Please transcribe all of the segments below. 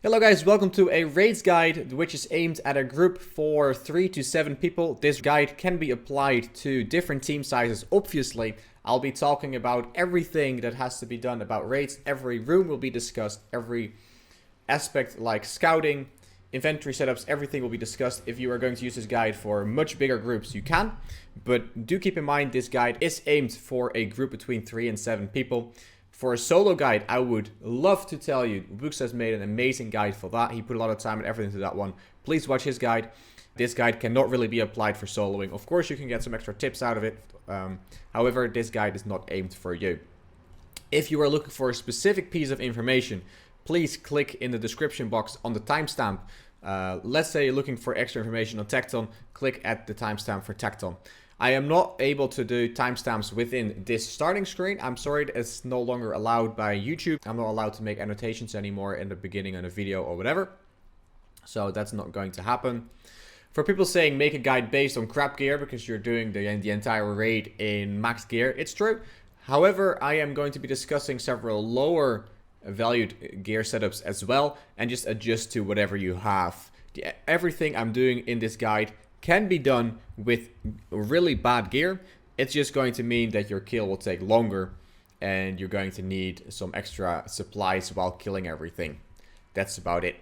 Hello guys, welcome to a raids guide which is aimed at a group for 3 to 7 people. This guide can be applied to different team sizes. Obviously, I'll be talking about everything that has to be done about raids. Every room will be discussed, every aspect like scouting, inventory setups, everything will be discussed. If you are going to use this guide for much bigger groups, you can. But do keep in mind this guide is aimed for a group between 3 and 7 people. For a solo guide, I would love to tell you, Books has made an amazing guide for that. He put a lot of time and effort into that one. Please watch his guide. This guide cannot really be applied for soloing. Of course, you can get some extra tips out of it. However, this guide is not aimed for you. If you are looking for a specific piece of information, please click in the description box on the timestamp. Let's say you're looking for extra information on Tekton, click at the timestamp for Tekton. I am not able to do timestamps within this starting screen. I'm sorry, it's no longer allowed by YouTube. I'm not allowed to make annotations anymore in the beginning of a video or whatever. So that's not going to happen. For people saying make a guide based on crap gear because you're doing the entire raid in max gear, it's true. However, I am going to be discussing several lower valued gear setups as well and just adjust to whatever you have. Everything I'm doing in this guide can be done with really bad gear. It's just going to mean that your kill will take longer and you're going to need some extra supplies while killing everything. That's about it.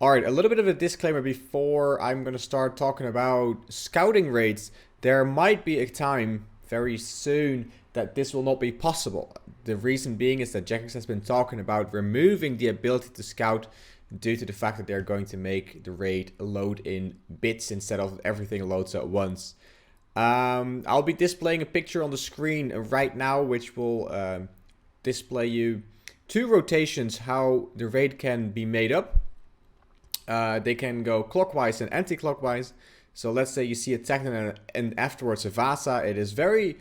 Alright, a little bit of a disclaimer before I'm going to start talking about scouting raids. There might be a time very soon that this will not be possible. The reason being is that Jagex has been talking about removing the ability to scout due to the fact that they're going to make the raid load in bits instead of everything loads at once. I'll be displaying a picture on the screen right now which will display you 2 rotations how the raid can be made up. They can go clockwise and anti-clockwise. So let's say you see a Tekton and afterwards a Vasa. It is very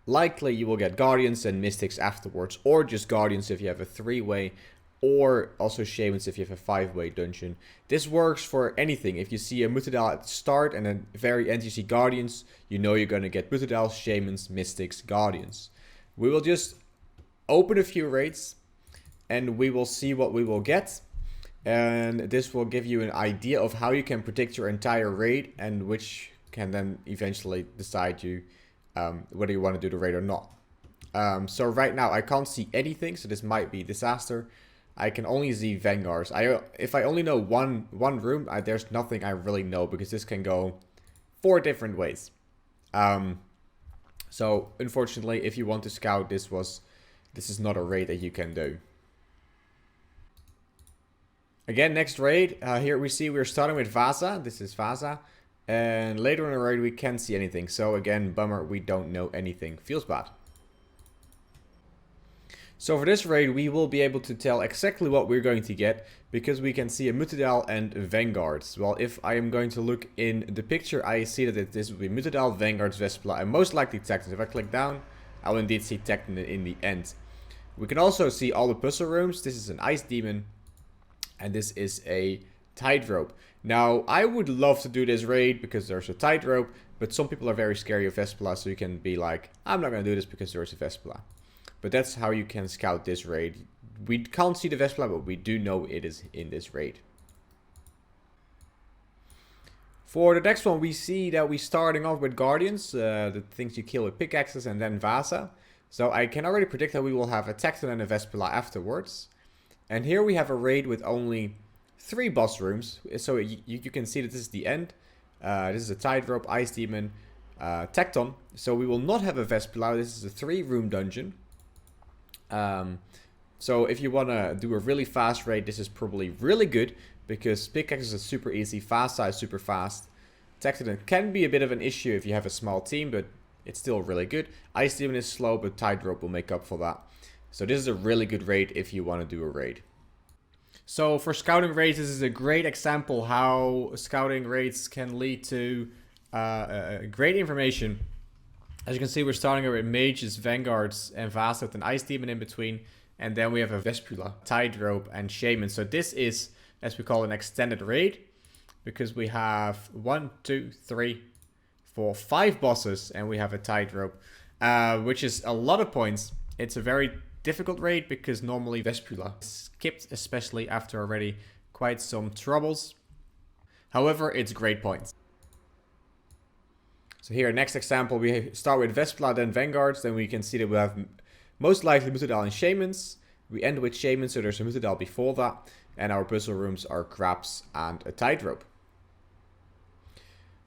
likely you will get Guardians and Mystics afterwards, or just Guardians if you have a 3-way, or also Shamans if you have a 5-way dungeon. This works for anything. If you see a Mutadile at the start and then very end you see Guardians, you know you're going to get Mutadile, Shamans, Mystics, Guardians. We will just open a few raids and we will see what we will get. And this will give you an idea of how you can predict your entire raid and which can then eventually decide you whether you want to do the raid or not. So right now I can't see anything, so this might be disaster. I can only see Vanguards. If I only know one room, there's nothing I really know because this can go 4 different ways. So unfortunately, if you want to scout, this is not a raid that you can do. Again, next raid. Here we see we're starting with Vasa. This is Vasa. And later in the raid we can't see anything. So again, bummer, we don't know anything. Feels bad. So for this raid, we will be able to tell exactly what we're going to get because we can see a Mutadile and Vanguards. Well, if I am going to look in the picture, I see that this will be Mutadile, Vanguards, Vespula, and most likely Tekton. If I click down, I'll indeed see Tekton in the end. We can also see all the puzzle rooms. This is an Ice Demon, and this is a Tightrope. Now, I would love to do this raid because there's a Tightrope, but some people are very scary of Vespula, so you can be like, I'm not going to do this because there's a Vespula. But that's how you can scout this raid. We can't see the Vespula, but we do know it is in this raid. For the next one, we see that we're starting off with Guardians, the things you kill with pickaxes, and then Vasa. So I can already predict that we will have a Tekton and a Vespula afterwards. And here we have a raid with only 3 boss rooms. So you can see that this is the end. This is a Tightrope, Ice Demon, Tekton. So we will not have a Vespula. This is a 3-room dungeon. So if you want to do a really fast raid, this is probably really good because pickaxes are super easy, Vasa is super fast. Tekton can be a bit of an issue if you have a small team, but it's still really good. Ice Demon is slow, but Tightrope will make up for that. So this is a really good raid if you want to do a raid. So for scouting raids, this is a great example how scouting raids can lead to great information. As you can see, we're starting with Mages, Vanguards, and Vasa with an Ice Demon in between. And then we have a Vespula, Tightrope, and Shaman. So this is, as we call, an extended raid. Because we have 1, 2, 3, 4, 5 bosses. And we have a Tightrope. Which is a lot of points. It's a very difficult raid because normally Vespula is skipped, especially after already quite some troubles. However, it's great points. So here, next example, we start with Vespula, then Vanguards. Then we can see that we have most likely Mutadile and Shamans. We end with Shamans, so there's a Mutadile before that. And our puzzle rooms are Crabs and a Tightrope.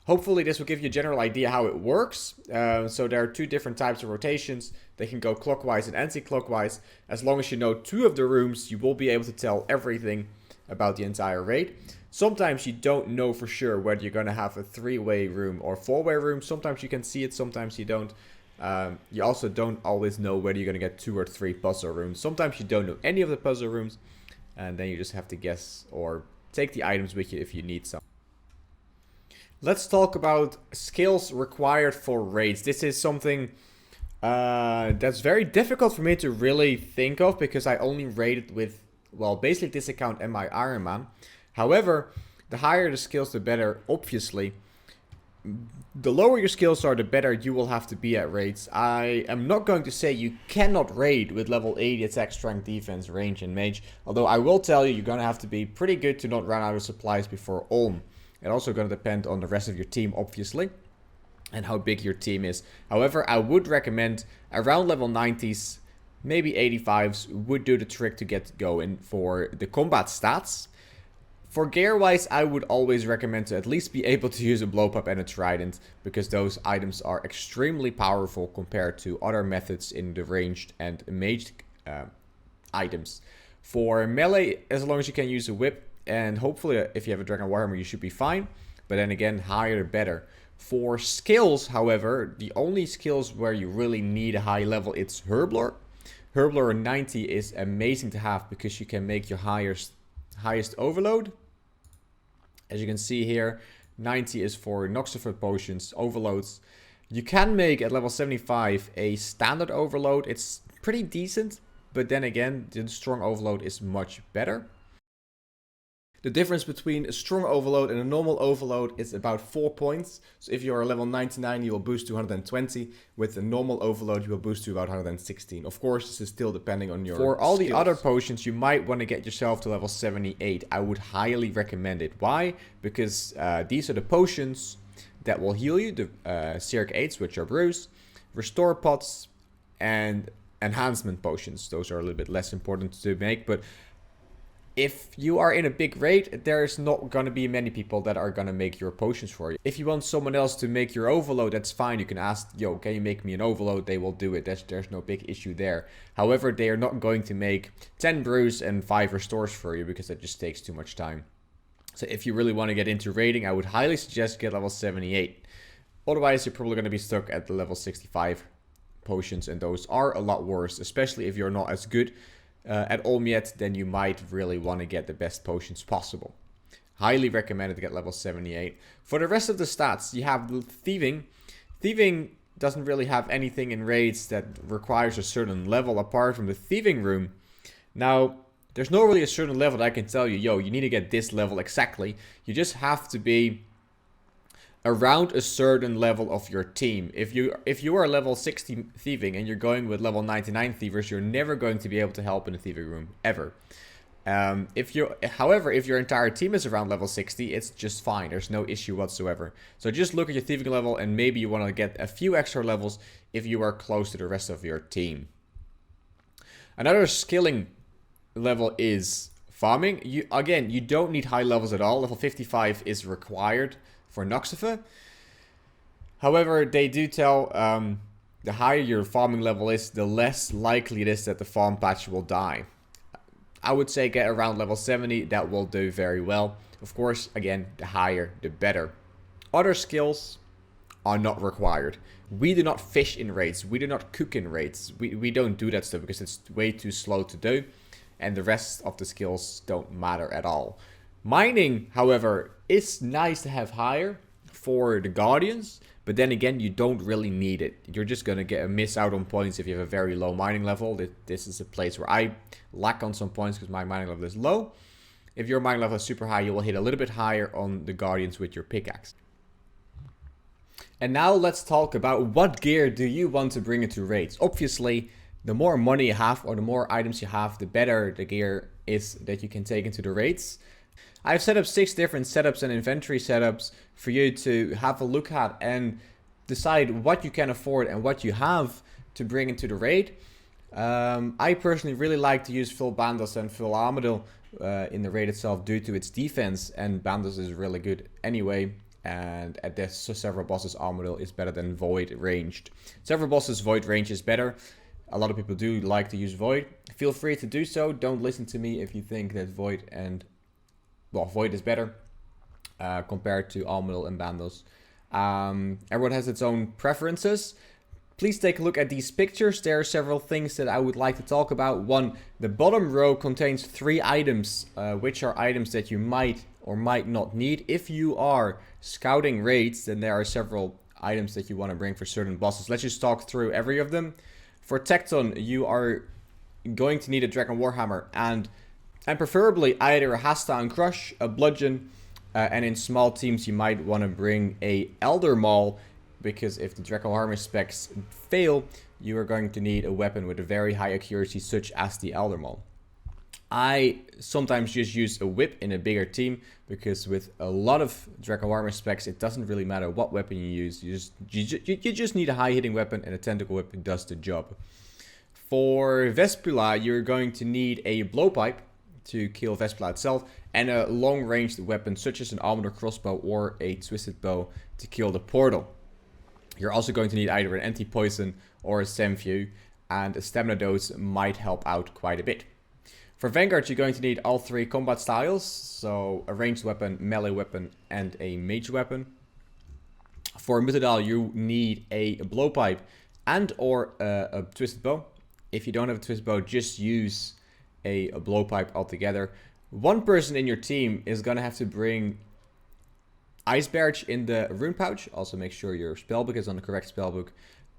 Hopefully this will give you a general idea how it works. So there are two different types of rotations. They can go clockwise and anti-clockwise. As long as you know two of the rooms, you will be able to tell everything about the entire raid. Sometimes you don't know for sure whether you're going to have a 3-way room or 4-way room. Sometimes you can see it, sometimes you don't. You also don't always know whether you're going to get 2 or 3 puzzle rooms. Sometimes you don't know any of the puzzle rooms. And then you just have to guess or take the items with you if you need some. Let's talk about skills required for raids. This is something that's very difficult for me to really think of because I only raided with, well, basically this account and my Iron Man. However, the higher the skills, the better, obviously. The lower your skills are, the better you will have to be at raids. I am not going to say you cannot raid with level 80 attack, strength, defense, range, and mage. Although I will tell you, you're going to have to be pretty good to not run out of supplies before Ulm. It's also going to depend on the rest of your team, obviously, and how big your team is. However, I would recommend around level 90s, maybe 85s, would do the trick to get going for the combat stats. For gear-wise, I would always recommend to at least be able to use a blowpipe and a trident, because those items are extremely powerful compared to other methods in the ranged and maged items. For melee, as long as you can use a whip, and hopefully if you have a Dragon Warhammer, you should be fine. But then again, higher the better. For skills, however, the only skills where you really need a high level, it's Herblore. Herblore 90 is amazing to have because you can make your highest overload. As you can see here, 90 is for Noxifer potions, overloads. You can make at level 75 a standard overload. It's pretty decent, but then again, the strong overload is much better. The difference between a strong overload and a normal overload is about 4 points. So if you are level 99, you will boost to 120. With a normal overload, you will boost to about 116. Of course, this is still depending on your skills. For all the other potions, you might want to get yourself to level 78. I would highly recommend it. Why? Because these are the potions that will heal you. The Circ 8s, which are brews, restore pots, and enhancement potions. Those are a little bit less important to make, but if you are in a big raid, there's not going to be many people that are going to make your potions for you. If you want someone else to make your overload, that's fine. You can ask, yo, can you make me an overload? They will do it. There's no big issue there. However, they are not going to make 10 brews and 5 restores for you because that just takes too much time. So if you really want to get into raiding, I would highly suggest get level 78. Otherwise, you're probably going to be stuck at the level 65 potions, and those are a lot worse, especially if you're not as good at Ulm yet, then you might really want to get the best potions possible. Highly recommended to get level 78. For the rest of the stats, you have Thieving. Thieving doesn't really have anything in raids that requires a certain level apart from the Thieving room. Now, there's not really a certain level that I can tell you, yo, you need to get this level exactly. You just have to be around a certain level of your team. If you are level 60 Thieving and you're going with level 99 Thievers, you're never going to be able to help in a Thieving room, ever. However, if your entire team is around level 60, it's just fine. There's no issue whatsoever. So just look at your Thieving level, and maybe you want to get a few extra levels if you are close to the rest of your team. Another skilling level is farming. You don't need high levels at all. Level 55 is required for Noxifer. However, they do tell the higher your farming level is, the less likely it is that the farm patch will die. I would say get around level 70, that will do very well. Of course, again, the higher, the better. Other skills are not required. We do not fish in raids. We do not cook in raids. We don't do that stuff because it's way too slow to do. And the rest of the skills don't matter at all. Mining, however, is nice to have higher for the Guardians, but then again, you don't really need it. You're just going to miss out on points if you have a very low mining level. This is a place where I lack on some points because my mining level is low. If your mining level is super high, you will hit a little bit higher on the Guardians with your pickaxe. And now let's talk about what gear do you want to bring into raids. Obviously, The more money you have or the more items you have, the better the gear is that you can take into the raids. I've set up 6 different setups and inventory setups for you to have a look at and decide what you can afford and what you have to bring into the raid. I personally really like to use full Bandos and full Armadillo in the raid itself due to its defense, and Bandos is really good anyway. And at this several bosses, Armadillo is better than Void ranged. Several bosses, Void range is better. A lot of people do like to use Void. Feel free to do so. Don't listen to me if you think that Void is better compared to Armadillo and Bandos. Everyone has its own preferences. Please take a look at these pictures. There are several things that I would like to talk about. One, the bottom row contains 3 items, which are items that you might or might not need. If you are scouting raids, then there are several items that you want to bring for certain bosses. Let's just talk through every of them. For Tekton, you are going to need a Dragon Warhammer and preferably either a Hasta and Crush, a Bludgeon, and in small teams you might want to bring a Elder Maul, because if the Dragon Warhammer specs fail, you are going to need a weapon with a very high accuracy such as the Elder Maul. I sometimes just use a whip in a bigger team, because with a lot of Dragon Warhammer specs, it doesn't really matter what weapon you use. You just need a high hitting weapon, and a tentacle weapon does the job. For Vespula, you're going to need a blowpipe to kill Vespula itself, and a long ranged weapon such as an armored crossbow or a twisted bow to kill the portal. You're also going to need either an anti-poison or a Semview, and a stamina dose might help out quite a bit. For Vanguards, you're going to need all 3 combat styles, so a ranged weapon, melee weapon, and a mage weapon. For Mutadile, you need a blowpipe and or a twisted bow. If you don't have a twisted bow, just use a blowpipe altogether. One person in your team is going to have to bring Ice Barrage in the rune pouch. Also make sure your spellbook is on the correct spellbook.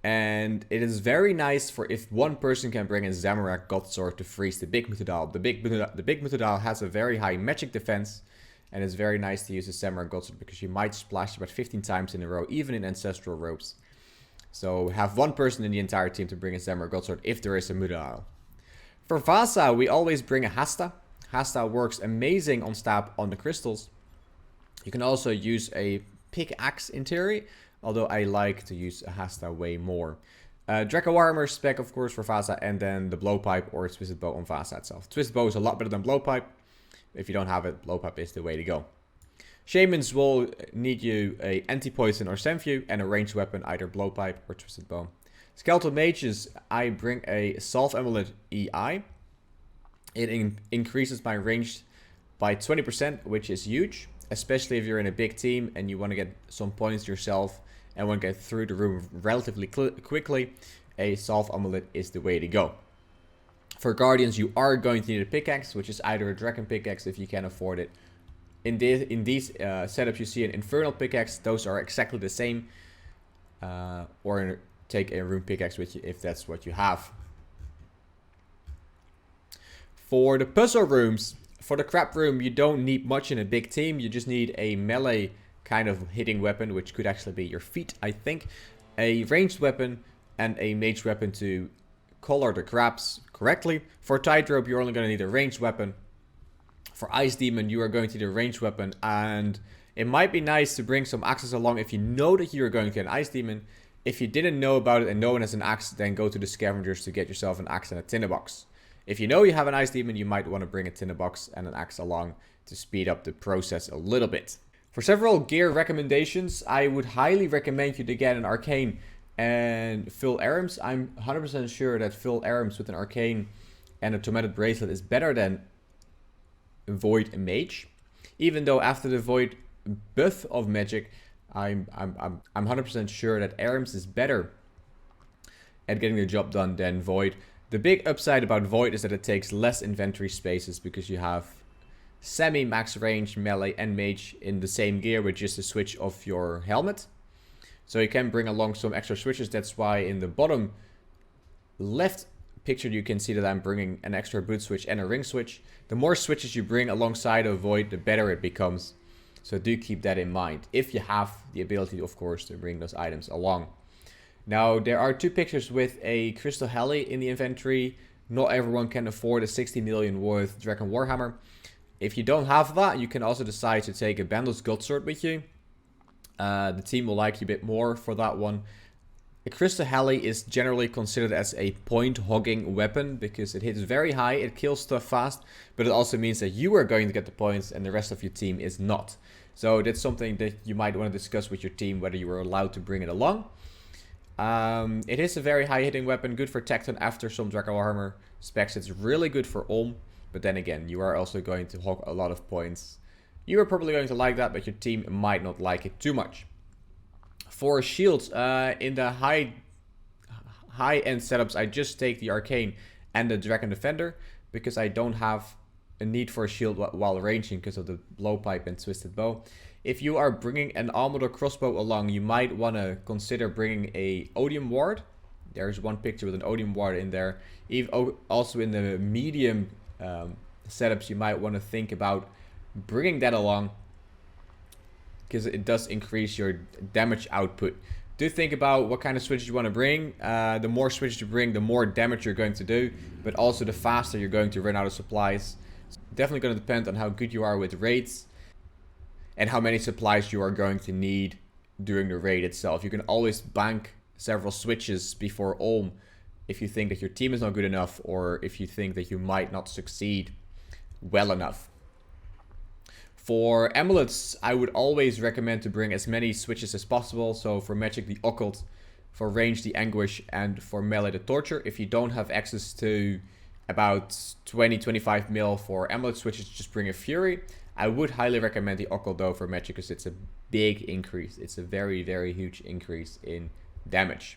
And it is very nice for if one person can bring a Zamorak Godsword to freeze the big Mutadile. The big Mutadile has a very high magic defense, and it's very nice to use a Zamorak Godsword because you might splash about 15 times in a row, even in Ancestral Robes. So have one person in the entire team to bring a Zamorak Godsword if there is a Mutadile. For Vasa, we always bring a Hasta. Hasta works amazing on stab on the crystals. You can also use a pickaxe in theory, although I like to use a Hasta way more. Draco Warhammer spec, of course, for Vasa, and then the blowpipe or twisted bow on Vasa itself. Twisted bow is a lot better than blowpipe. If you don't have it, blowpipe is the way to go. Shamans will need you a anti-poison or Semview and a ranged weapon, either blowpipe or twisted bow. Skeletal mages, I bring a Salve Amulet EI. It increases my range by 20%, which is huge, especially if you're in a big team and you want to get some points yourself and want to get through the room relatively quickly. A Salve Amulet is the way to go. For Guardians, you are going to need a pickaxe, which is either a Dragon pickaxe if you can afford it. In these setups, you see an Infernal pickaxe. Those are exactly the same. Or take a Rune pickaxe with you if that's what you have. For the puzzle rooms, for the crap room, you don't need much in a big team. You just need a melee kind of hitting weapon, which could actually be your feet, I think. A ranged weapon and a mage weapon to color the crabs correctly. For Tightrope, you're only going to need a ranged weapon. For Ice Demon, you are going to need a ranged weapon, and it might be nice to bring some axes along if you know that you're going to get an Ice Demon. If you didn't know about it and no one has an axe, then go to the scavengers to get yourself an axe and a tinderbox. If you know you have an Ice Demon, you might want to bring a tinderbox and an axe along to speed up the process a little bit. For several gear recommendations, I would highly recommend you to get an Arcane and Full Arms. I'm 100% sure that Full Arms with an Arcane and a Tormented Bracelet is better than Void and Mage. Even though after the Void buff of Magic, I'm 100% sure that Arms is better at getting the job done than Void. The big upside about Void is that it takes less inventory spaces because you have semi-max range, melee and mage in the same gear with just a switch of your helmet. So you can bring along some extra switches. That's why in the bottom left picture you can see that I'm bringing an extra boot switch and a ring switch. The more switches you bring alongside a Void, the better it becomes. So do keep that in mind, if you have the ability, of course, to bring those items along. Now, there are 2 pictures with a Crystal Heli in the inventory. Not everyone can afford a 60 million worth Dragon Warhammer. If you don't have that, you can also decide to take a Bandle's Goldsword with you. The team will like you a bit more for that one. The Crystal Heli is generally considered as a point-hogging weapon because it hits very high, it kills stuff fast, but it also means that you are going to get the points and the rest of your team is not. So that's something that you might want to discuss with your team, whether you are allowed to bring it along. It is a very high-hitting weapon, good for Tekton after some Dragon Warhammer specs. It's really good for Ulm, but then again, you are also going to hog a lot of points. You are probably going to like that, but your team might not like it too much. For shields, in the high-end setups, I just take the Arcane and the Dragon Defender because I don't have a need for a shield while ranging because of the blowpipe and twisted bow. If you are bringing an armored crossbow along, you might want to consider bringing a Odium Ward. There's one picture with an Odium Ward in there. Also in the medium setups, you might want to think about bringing that along, because it does increase your damage output. Do think about what kind of switches you want to bring. The more switches you bring, the more damage you're going to do, but also the faster you're going to run out of supplies. It's definitely going to depend on how good you are with raids and how many supplies you are going to need during the raid itself. You can always bank several switches before Ulm if you think that your team is not good enough, or if you think that you might not succeed well enough. For amulets, I would always recommend to bring as many switches as possible. So for magic, the occult; for range, the anguish; and for melee, the torture. If you don't have access to about 20-25 mil for amulet switches, just bring a fury. I would highly recommend the occult though for magic because it's a big increase. It's a very, very huge increase in damage.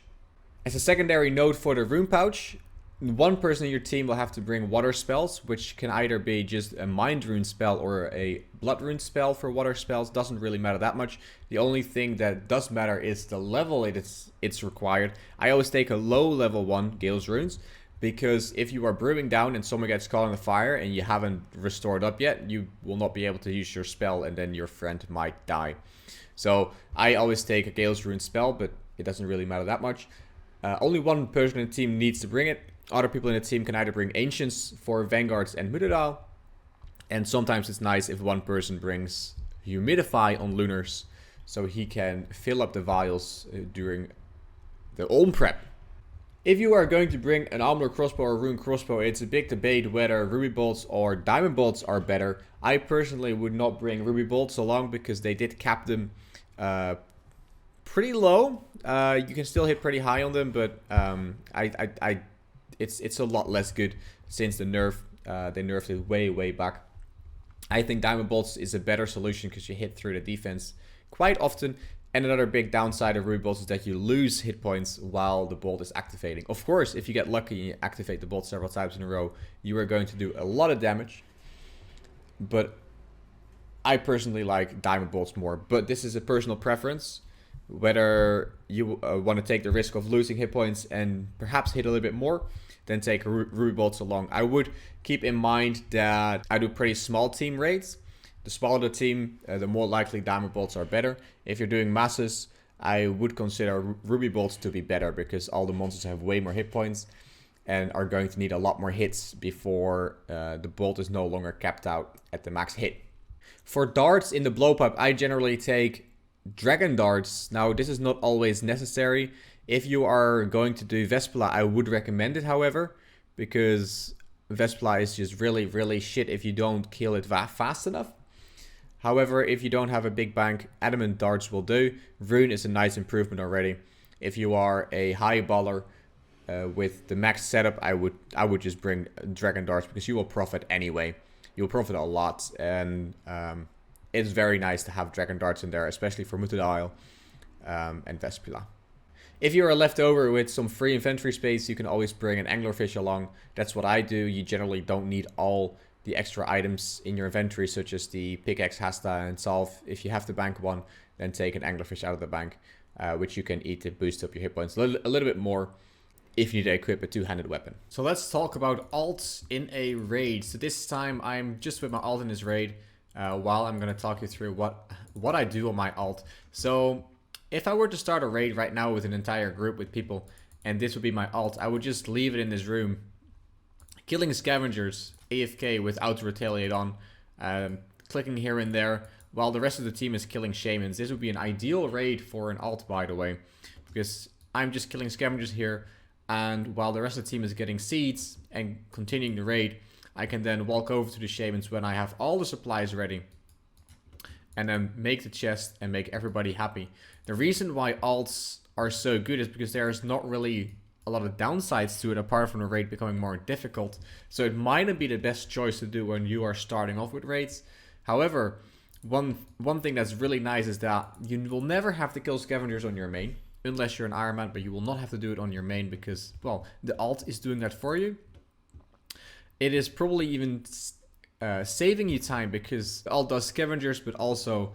As a secondary note for the rune pouch, one person in your team will have to bring water spells, which can either be just a mind rune spell or a blood rune spell. For water spells, doesn't really matter that much. The only thing that does matter is the level it's required. I always take a low level 1 Gale's Runes, because if you are brewing down and someone gets caught on the fire and you haven't restored up yet, you will not be able to use your spell and then your friend might die. So I always take a Gale's Rune spell, but it doesn't really matter that much. Only one person in the team needs to bring it. Other people in the team can either bring Ancients for Vanguards and Mutadile. And sometimes it's nice if one person brings Humidify on Lunars, so he can fill up the vials during the Ulm prep. If you are going to bring an armored crossbow or rune crossbow, it's a big debate whether ruby bolts or diamond bolts are better. I personally would not bring ruby bolts along because they did cap them pretty low. You can still hit pretty high on them, but it's a lot less good since the nerf. They nerfed it way back. I think diamond bolts is a better solution because you hit through the defense quite often. And another big downside of ruby bolts is that you lose hit points while the bolt is activating. Of course, if you get lucky and you activate the bolt several times in a row, you are going to do a lot of damage. But I personally like diamond bolts more. But this is a personal preference. Whether you want to take the risk of losing hit points and perhaps hit a little bit more, then take ruby bolts along. I would keep in mind that I do pretty small team raids. The smaller the team, the more likely diamond bolts are better. If you're doing masses, I would consider ruby bolts to be better because all the monsters have way more hit points and are going to need a lot more hits before the bolt is no longer capped out at the max hit. For darts in the blowpipe, I generally take dragon darts. Now, this is not always necessary. If you are going to do Vespula, I would recommend it, however, because Vespula is just really shit if you don't kill it fast enough. However, if you don't have a big bank, adamant darts will do. Rune is a nice improvement already. If you are a high baller with the max setup, I would just bring dragon darts because you will profit anyway. You'll profit a lot, and it's very nice to have dragon darts in there, especially for Mutadile and Vespula. If you are left over with some free inventory space, you can always bring an anglerfish along. That's what I do. You generally don't need all the extra items in your inventory, such as the pickaxe, hasta, and salve. If you have to bank one, then take an anglerfish out of the bank, which you can eat to boost up your hit points a little bit more if you need to equip a two-handed weapon. So let's talk about alts in a raid. So this time I'm just with my alt in this raid, while I'm going to talk you through what I do on my alt. So If I were to start a raid right now with an entire group with people, and this would be my alt, I would just leave it in this room, killing scavengers, AFK with auto retaliate on, clicking here and there, while the rest of the team is killing shamans. This would be an ideal raid for an alt, by the way, because I'm just killing scavengers here, and while the rest of the team is getting seeds and continuing the raid, I can then walk over to the shamans when I have all the supplies ready, and then make the chest and make everybody happy. The reason why alts are so good is because there's not really a lot of downsides to it apart from the raid becoming more difficult. So it might not be the best choice to do when you are starting off with raids. However, one thing that's really nice is that you will never have to kill scavengers on your main, unless you're an Iron Man, but you will not have to do it on your main because, well, the alt is doing that for you. It is probably even saving you time because the alt does scavengers, but also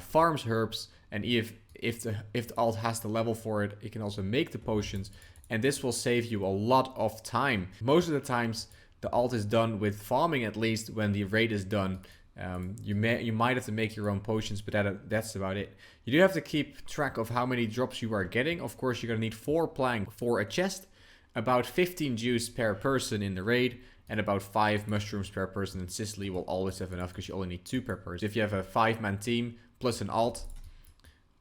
farms herbs, and if the alt has the level for it, it can also make the potions, and this will save you a lot of time. Most of the times, the alt is done with farming at least when the raid is done. You might have to make your own potions, but that's about it. You do have to keep track of how many drops you are getting. Of course, you're gonna need 4 plank for a chest, about 15 juice per person in the raid, and about 5 mushrooms per person. And Sicily will always have enough because you only need 2 per person. If you have a 5-man team plus an alt,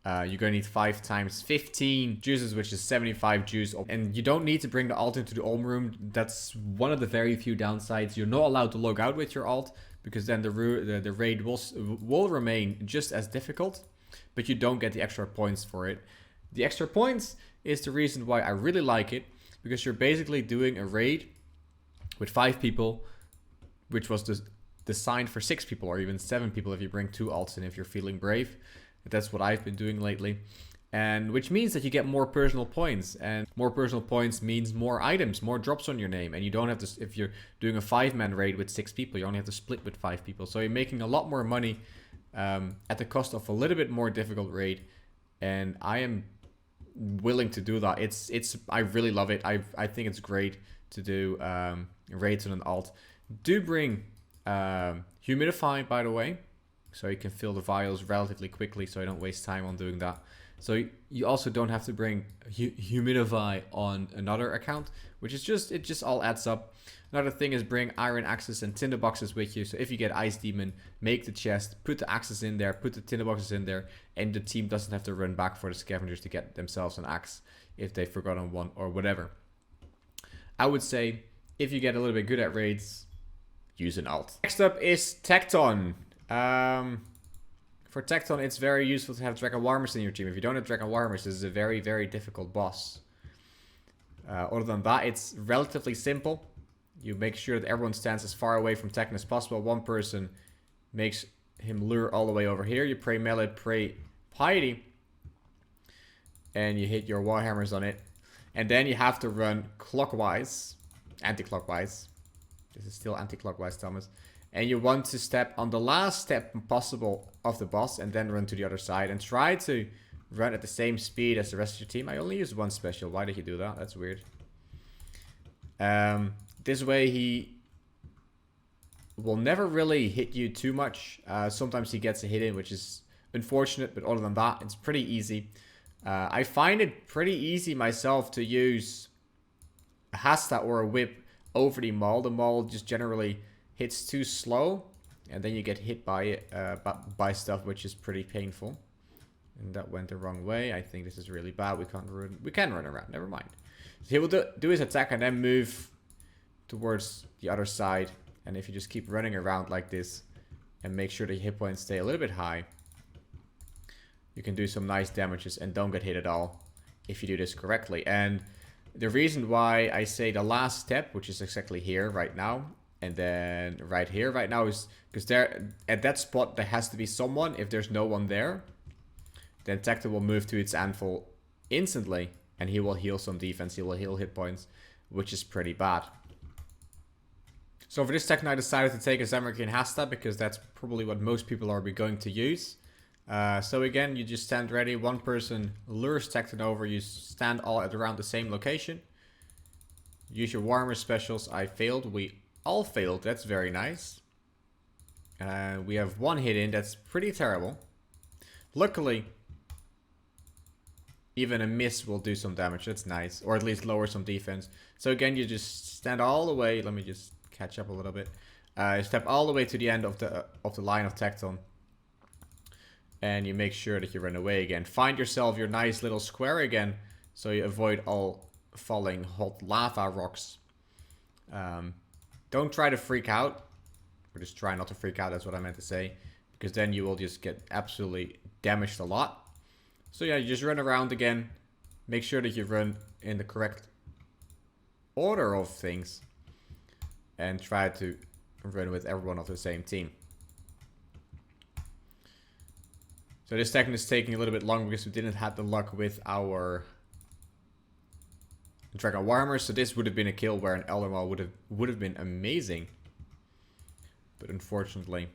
you're going to need 5 times 15 juices, which is 75 juice. And you don't need to bring the alt into the Olm room. That's one of the very few downsides. You're not allowed to log out with your alt, because then the raid will remain just as difficult, but you don't get the extra points for it. The extra points is the reason why I really like it, because you're basically doing a raid with 5 people, which was designed for 6 people or even 7 people if you bring 2 alts in, if you're feeling brave. That's what I've been doing lately. And which means that you get more personal points, and more personal points means more items, more drops on your name, and you don't have to, if you're doing a 5-man raid with 6 people, you only have to split with 5 people. So you're making a lot more money at the cost of a little bit more difficult raid, and I am willing to do that. I really love it. I think it's great to do raids on an alt. Do bring humidify, by the way, so you can fill the vials relatively quickly, so I don't waste time on doing that. So you also don't have to bring humidify on another account, which is it just all adds up. Another thing is bring iron axes and tinder boxes with you. So if you get Ice Demon, make the chest, put the axes in there, put the tinder boxes in there, and the team doesn't have to run back for the scavengers to get themselves an axe if they've forgotten one or whatever. I would say if you get a little bit good at raids, use an alt. Next up is Tekton. For Tekton, it's very useful to have Dragon Warmers in your team. If you don't have Dragon Warmers, this is a very, very difficult boss. Other than that, it's relatively simple. You make sure that everyone stands as far away from Tekton as possible. One person makes him lure all the way over here. You pray melee, pray piety, and you hit your Warhammers on it. And then you have to run clockwise, anti-clockwise. This is still anti-clockwise, Thomas. And you want to step on the last step possible of the boss and then run to the other side and try to run at the same speed as the rest of your team. I only used one special. Why did you do that? That's weird. This way he will never really hit you too much. Sometimes he gets a hit in, which is unfortunate, but other than that, it's pretty easy. I find it pretty easy myself to use a Hasta or a whip over the maul. The maul just generally hits too slow, and then you get hit by it, by stuff, which is pretty painful. And that went the wrong way. I think this is really bad. We can run around. Never mind. So he will do his attack and then move towards the other side. And if you just keep running around like this and make sure the hit points stay a little bit high, you can do some nice damages and don't get hit at all if you do this correctly. And the reason why I say the last step, which is exactly here right now, and then right here right now, is because there at that spot there has to be someone. If there's no one there, then Tekton will move to its anvil instantly, and he will heal some defense, he will heal hit points, which is pretty bad. So for this Tekton, I decided to take a Zamorakian Hasta, because that's probably what most people are going to use. So again, you just stand ready, one person lures Tekton over, you stand all at around the same location. Use your Warhammer specials. I failed, we all failed, that's very nice. We have one hit in, that's pretty terrible. Luckily, Even a miss will do some damage. That's nice. Or at least lower some defense. So again, you just stand all the way. Let me just catch up a little bit. Step all the way to the end of the line of Tekton. And you make sure that you run away again. Find yourself your nice little square again. So you avoid all falling hot lava rocks. Don't try to freak out. Or just try not to freak out, that's what I meant to say. Because then you will just get absolutely damaged a lot. So yeah, you just run around again. Make sure that you run in the correct order of things. And try to run with everyone of the same team. So this second is taking a little bit longer because we didn't have the luck with our Dragon Warhammer. So this would have been a kill where an Elder Maul would have been amazing. But unfortunately,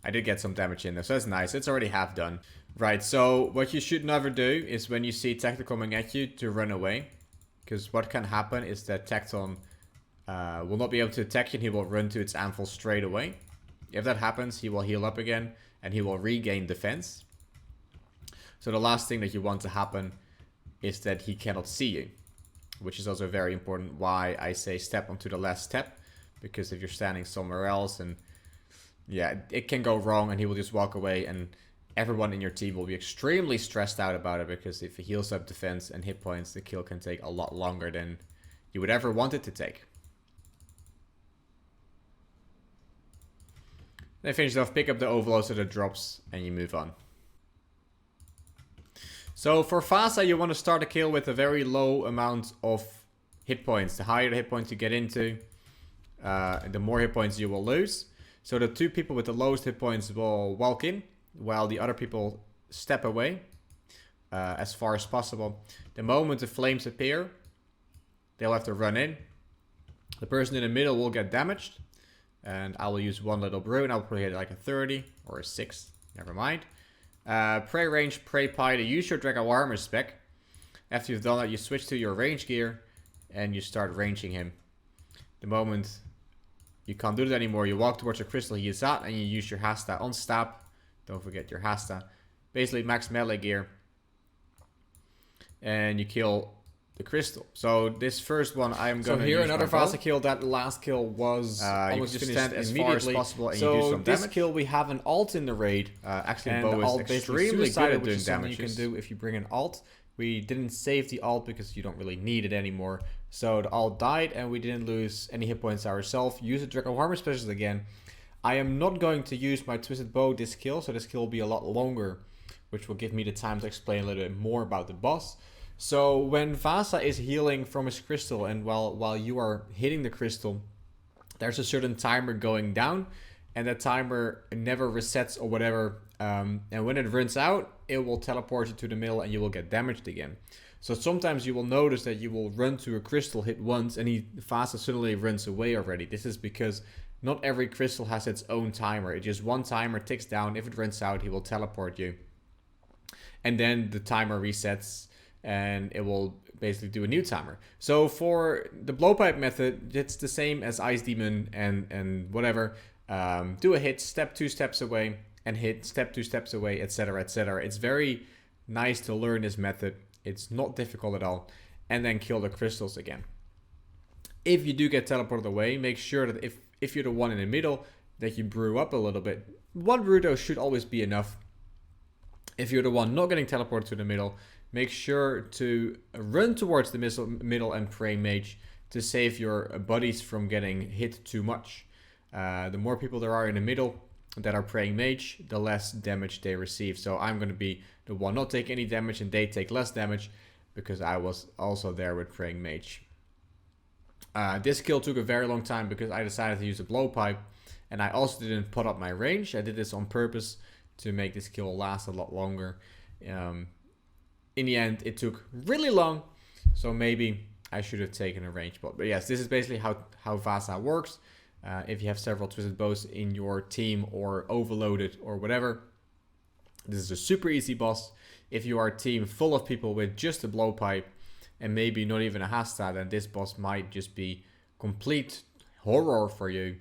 I did get some damage in there. So that's nice. It's already half done. Right, so what you should never do is when you see Tekton coming at you to run away. Because what can happen is that Tekton will not be able to attack you and he will run to its anvil straight away. If that happens, he will heal up again and he will regain defense. So the last thing that you want to happen is that he cannot see you. Which is also very important why I say step onto the last step. Because if you're standing somewhere else and yeah, it can go wrong and he will just walk away and everyone in your team will be extremely stressed out about it. Because if he heals up defense and hit points, the kill can take a lot longer than you would ever want it to take. Then finish it off, pick up the overload so that it drops and you move on. So for Vasa, you want to start a kill with a very low amount of hit points. The higher the hit points you get into, the more hit points you will lose. So the two people with the lowest hit points will walk in, while the other people step away as far as possible. The moment the flames appear, they'll have to run in. The person in the middle will get damaged. And I will use one little brew and I'll probably hit like a 30 or a 6. Never mind. Prey range, prey pie. To use your Dragon Warhammer spec. After you've done that, you switch to your range gear and you start ranging him. The moment you can't do that anymore, you walk towards the crystal he is at and you use your Hasta on stab. Don't forget your Hasta. Basically max melee gear. And you kill the crystal. So this first one I'm going to use. So here another Vasa kill. That last kill was almost just stand as far as possible and so you do some damage. So this kill we have an alt in the raid. Actually bow is extremely good at doing damage. You can do if you bring an alt. We didn't save the alt because you don't really need it anymore. So the alt died and we didn't lose any hit points ourselves. Use the Dragon Warhammer specialist again. I am not going to use my twisted bow this kill, so this kill will be a lot longer, which will give me the time to explain a little bit more about the boss. So when Vasa is healing from his crystal and while you are hitting the crystal, there's a certain timer going down and that timer never resets or whatever. And when it runs out, it will teleport you to the middle and you will get damaged again. So sometimes you will notice that you will run to a crystal, hit once, and Vasa suddenly runs away already. This is because not every crystal has its own timer. It just one timer ticks down. If it runs out, he will teleport you. And then the timer resets and it will basically do a new timer. So for the blowpipe method, it's the same as Ice Demon and whatever. Do a hit, step 2 steps away, and hit, step 2 steps away, etc, etc. It's very nice to learn this method. It's not difficult at all. And then kill the crystals again. If you do get teleported away, make sure that if you're the one in the middle, that you brew up a little bit. One brew though should always be enough. If you're the one not getting teleported to the middle, make sure to run towards the middle and pray mage to save your buddies from getting hit too much. The more people there are in the middle that are praying mage, the less damage they receive. So I'm going to be the one not taking any damage and they take less damage because I was also there with praying mage. This kill took a very long time because I decided to use a blowpipe and I also didn't put up my range. I did this on purpose to make this kill last a lot longer. In the end, it took really long, so maybe I should have taken a range bot. But yes, this is basically how Vasa works. If you have several twisted bows in your team or overloaded or whatever, this is a super easy boss. If you are a team full of people with just a blowpipe and maybe not even a Hasta, then this boss might just be complete horror for you.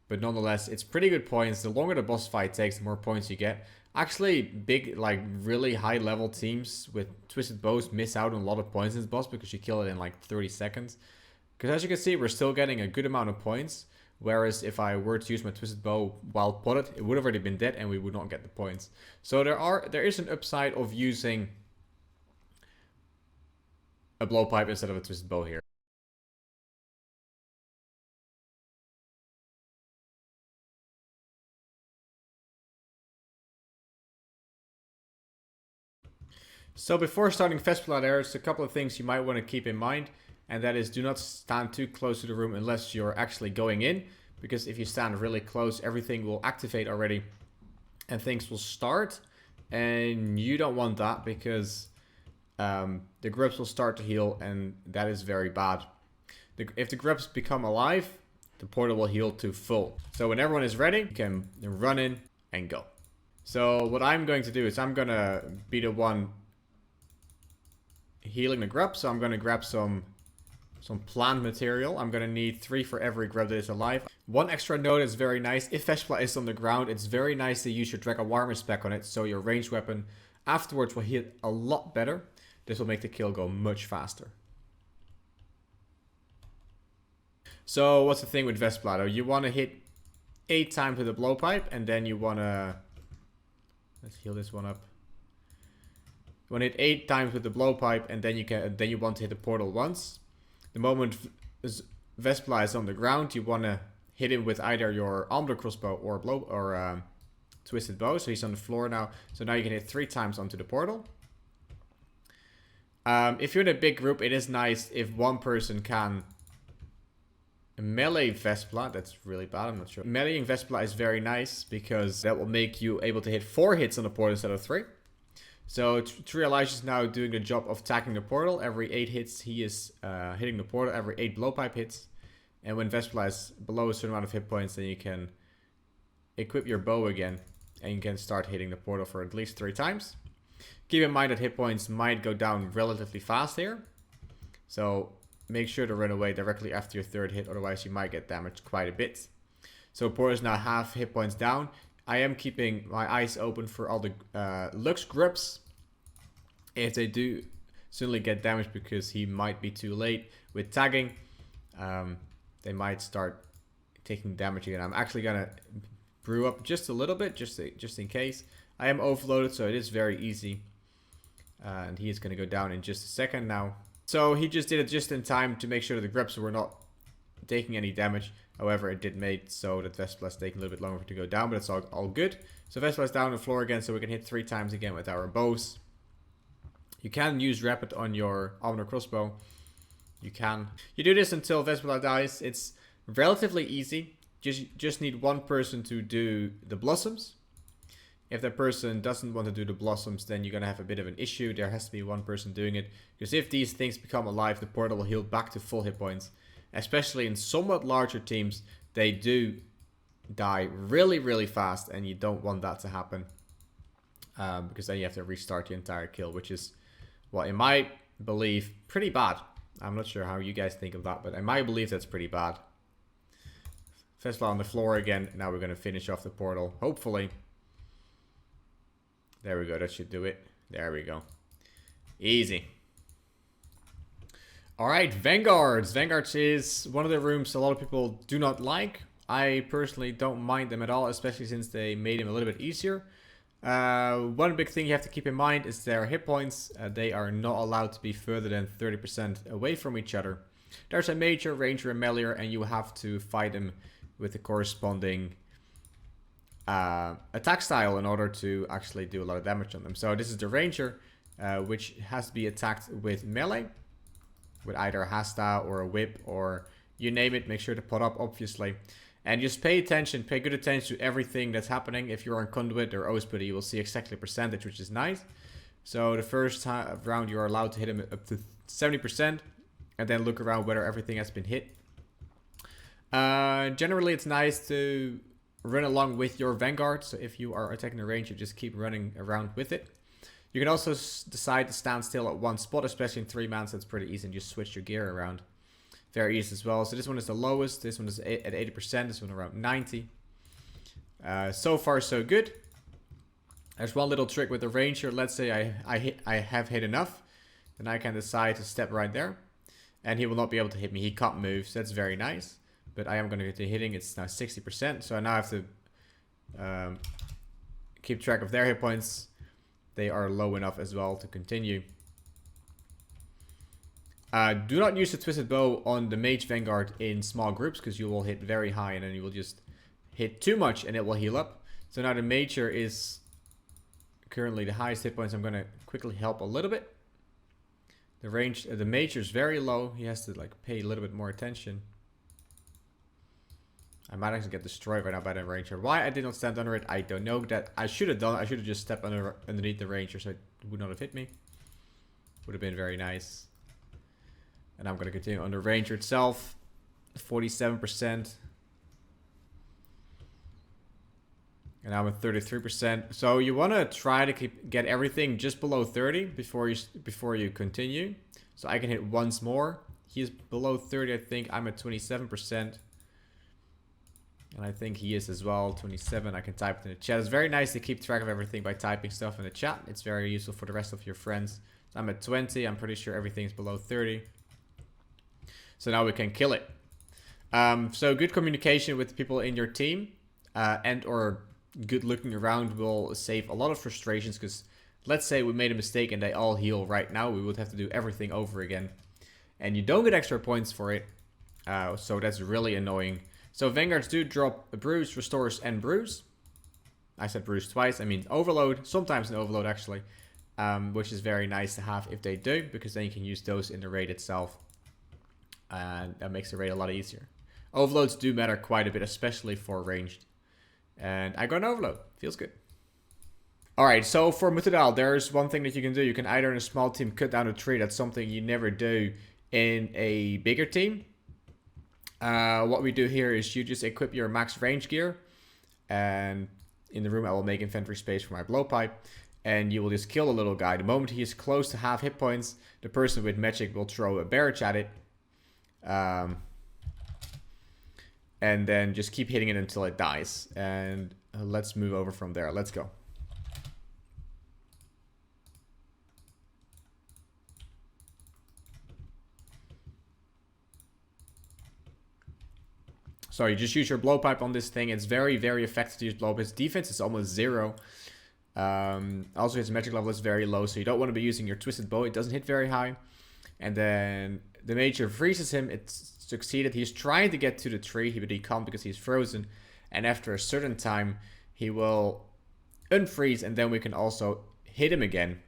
But nonetheless, it's pretty good points. The longer the boss fight takes, the more points you get. Actually, big, like, really high level teams with Twisted Bows miss out on a lot of points in this boss because you kill it in like 30 seconds. Because as you can see, we're still getting a good amount of points. Whereas if I were to use my Twisted Bow while potted, it would have already been dead and we would not get the points. So there is an upside of using a blowpipe instead of a Twisted Bow here. So before starting Vespula, there's a couple of things you might want to keep in mind. And that is, do not stand too close to the room unless you're actually going in. Because if you stand really close, everything will activate already. And things will start. And you don't want that because the grubs will start to heal. And that is very bad. If the grubs become alive, the portal will heal to full. So when everyone is ready, you can run in and go. So what I'm going to do is I'm going to be the one healing the grub. So I'm going to grab some plant material. I'm going to need 3 for every grub that is alive. One extra note is very nice. If Vespula is on the ground, it's very nice to use your Dragon Warmer spec on it. So your ranged weapon afterwards will hit a lot better. This will make the kill go much faster. So what's the thing with Vespula though? You want to hit 8 times with a blowpipe and then you want to... Let's heal this one up. You want to hit 8 times with the blowpipe and then you want to hit the portal once. The moment Vespula is on the ground, you want to hit him with either your armed crossbow or Twisted Bow. So he's on the floor now. So now you can hit 3 times onto the portal. If you're in a big group, it is nice if one person can melee Vespula. That's really bad, I'm not sure. Meleeing Vespula is very nice because that will make you able to hit 4 hits on the portal instead of 3. So Tree Elijah is now doing the job of attacking the portal. Every 8 hits, he is hitting the portal. Every 8 blowpipe hits. And when Vespula is below a certain amount of hit points, then you can equip your bow again. And you can start hitting the portal for at least 3 times. Keep in mind that hit points might go down relatively fast here. So make sure to run away directly after your 3rd hit. Otherwise you might get damaged quite a bit. So portal is now half hit points down. I am keeping my eyes open for all the Lux grubs. If they do suddenly get damaged because he might be too late with tagging, they might start taking damage again. I'm actually gonna brew up just a little bit, just in case. I am overloaded, so it is very easy. And he is gonna go down in just a second now. So he just did it just in time to make sure that the grubs were not taking any damage. However, it did make so that Vespula is taking a little bit longer to go down, but it's all good. So Vespula is down on the floor again, so we can hit 3 times again with our bows. You can use Rapid on your armor crossbow. You can. You do this until Vespula dies. It's relatively easy. Just need one person to do the blossoms. If that person doesn't want to do the blossoms, then you're going to have a bit of an issue. There has to be one person doing it. Because if these things become alive, the portal will heal back to full hit points. Especially in somewhat larger teams, they do die really, really fast. And you don't want that to happen. Because then you have to restart the entire kill. Which is, well, in my belief, pretty bad. I'm not sure how you guys think of that. But in my belief, that's pretty bad. Vespula on the floor again. Now we're going to finish off the portal. Hopefully. There we go. That should do it. There we go. Easy. Alright, Vanguards. Vanguards is one of the rooms a lot of people do not like. I personally don't mind them at all, especially since they made them a little bit easier. One big thing you have to keep in mind is their hit points. They are not allowed to be further than 30% away from each other. There's a major, ranger, and meleeer, and you have to fight them with the corresponding attack style in order to actually do a lot of damage on them. So this is the ranger, which has to be attacked with melee. With either a hasta or a whip or you name it. Make sure to put up, obviously. And just pay attention, pay good attention to everything that's happening. If you're on Conduit or Ospity, you will see exactly the percentage, which is nice. So the first round you are allowed to hit him up to 70%. And then look around whether everything has been hit. Generally, it's nice to run along with your Vanguard. So if you are attacking the range, you just keep running around with it. You can also decide to stand still at one spot, especially in 3-man, so it's pretty easy and just switch your gear around. very easy as well. So this one is the lowest. This one is at 80%. This one around 90. So far, so good. There's one little trick with the ranger. Let's say I have hit enough. Then I can decide to step right there. And he will not be able to hit me. He can't move. So that's very nice. But I am going to get to hitting. It's now 60%. So I now have to keep track of their hit points. They are low enough as well to continue. Do not use the Twisted Bow on the Mage Vanguard in small groups, because you will hit very high and then you will just hit too much and it will heal up. So now the Major is currently the highest hit points. I'm going to quickly help a little bit. The Major is very low. He has to like pay a little bit more attention. I might actually get destroyed right now by the Ranger. Why I did not stand under it, I don't know. That I should have done. I should have just stepped underneath the Ranger so it would not have hit me. Would have been very nice. And I'm going to continue on the Ranger itself. 47%. And I'm at 33%. So you want to try to get everything just below 30 before you continue. So I can hit once more. He's below 30, I think. I'm at 27%. And I think he is as well, 27. I can type it in the chat. It's very nice to keep track of everything by typing stuff in the chat. It's very useful for the rest of your friends. So I'm at 20. I'm pretty sure everything's below 30. So now we can kill it. So good communication with the people in your team and or good looking around will save a lot of frustrations, because let's say we made a mistake and they all heal right now. We would have to do everything over again. And you don't get extra points for it. So that's really annoying. So Vanguards do drop a Bruise, Restores, and Bruise. I said Bruise twice. I mean Overload. Sometimes an Overload actually. Which is very nice to have if they do, because then you can use those in the raid itself. And that makes the raid a lot easier. Overloads do matter quite a bit, especially for ranged. And I got an Overload. Feels good. Alright, so for Mutadile, there's one thing that you can do. You can either in a small team cut down a tree. That's something you never do in a bigger team. What we do here is you just equip your max range gear. And in the room I will make inventory space for my blowpipe. And you will just kill the little guy. The moment he is close to half hit points, the person with magic will throw a barrage at it. And then just keep hitting it until it dies. And let's move over from there. Let's go. So you just use your blowpipe on this thing. It's very, very effective to use blowpipe. Its defense is almost 0. Also, his magic level is very low, so you don't want to be using your Twisted Bow. It doesn't hit very high. And then the Major freezes him. It's succeeded. He's trying to get to the tree, but he can't because he's frozen. And after a certain time, he will unfreeze, and then we can also hit him again,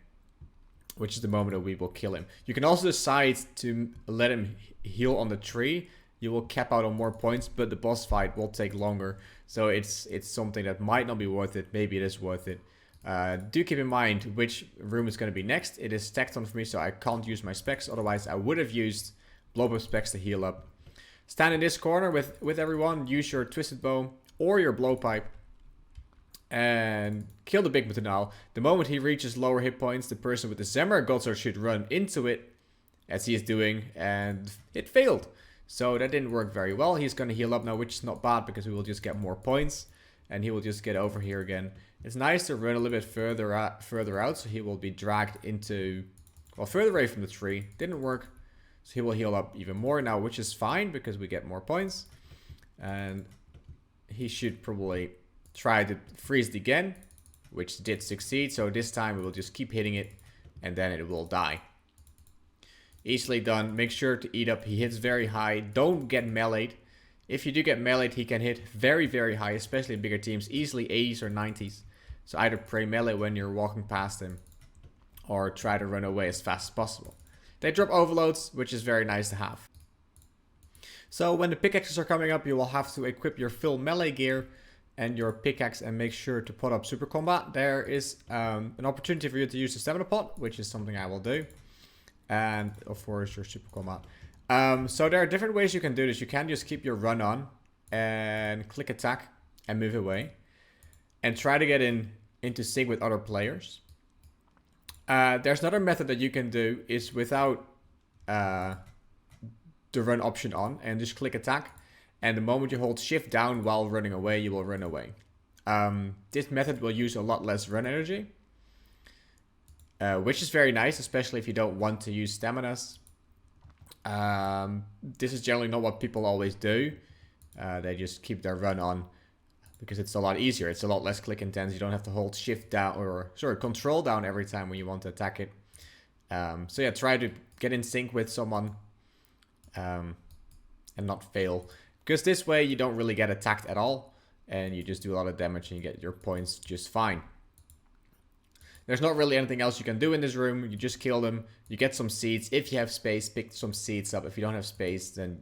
which is the moment that we will kill him. You can also decide to let him heal on the tree. You will cap out on more points, but the boss fight will take longer. So it's something that might not be worth it. Maybe it is worth it. Do keep in mind which room is going to be next. It is Tekton for me, so I can't use my specs. Otherwise, I would have used blow-up specs to heal up. Stand in this corner with everyone. Use your Twisted Bow or your blowpipe. And kill the big Mutadile. The moment he reaches lower hit points, the person with the Samurai Godsword should run into it, as he is doing, and it failed. So that didn't work very well. He's going to heal up now, which is not bad because we will just get more points. And he will just get over here again. It's nice to run a little bit further out, so he will be dragged into, well, further away from the tree. Didn't work. So he will heal up even more now, which is fine because we get more points. And he should probably try to freeze it again, which did succeed. So this time we will just keep hitting it and then it will die. Easily done. Make sure to eat up. He hits very high. Don't get meleeed. If you do get meleeed, he can hit very, very high, especially in bigger teams. Easily 80s or 90s. So either pray melee when you're walking past him, or try to run away as fast as possible. They drop overloads, which is very nice to have. So when the pickaxes are coming up, you will have to equip your full melee gear and your pickaxe and make sure to put up super combat. There is an opportunity for you to use the stamina pot, which is something I will do. And of course your super combat. So there are different ways you can do this. You can just keep your run on and click attack and move away. And try to get into sync with other players. There's another method that you can do is without the run option on and just click attack. And the moment you hold shift down while running away, you will run away. This method will use a lot less run energy, which is very nice, especially if you don't want to use staminas. This is generally not what people always do. They just keep their run on because it's a lot easier. It's a lot less click intense. You don't have to hold shift down or control down every time when you want to attack it. So yeah, try to get in sync with someone and not fail. Because this way you don't really get attacked at all. And you just do a lot of damage and you get your points just fine. There's not really anything else you can do in this room. You just kill them. You get some seeds. If you have space, pick some seeds up. If you don't have space, then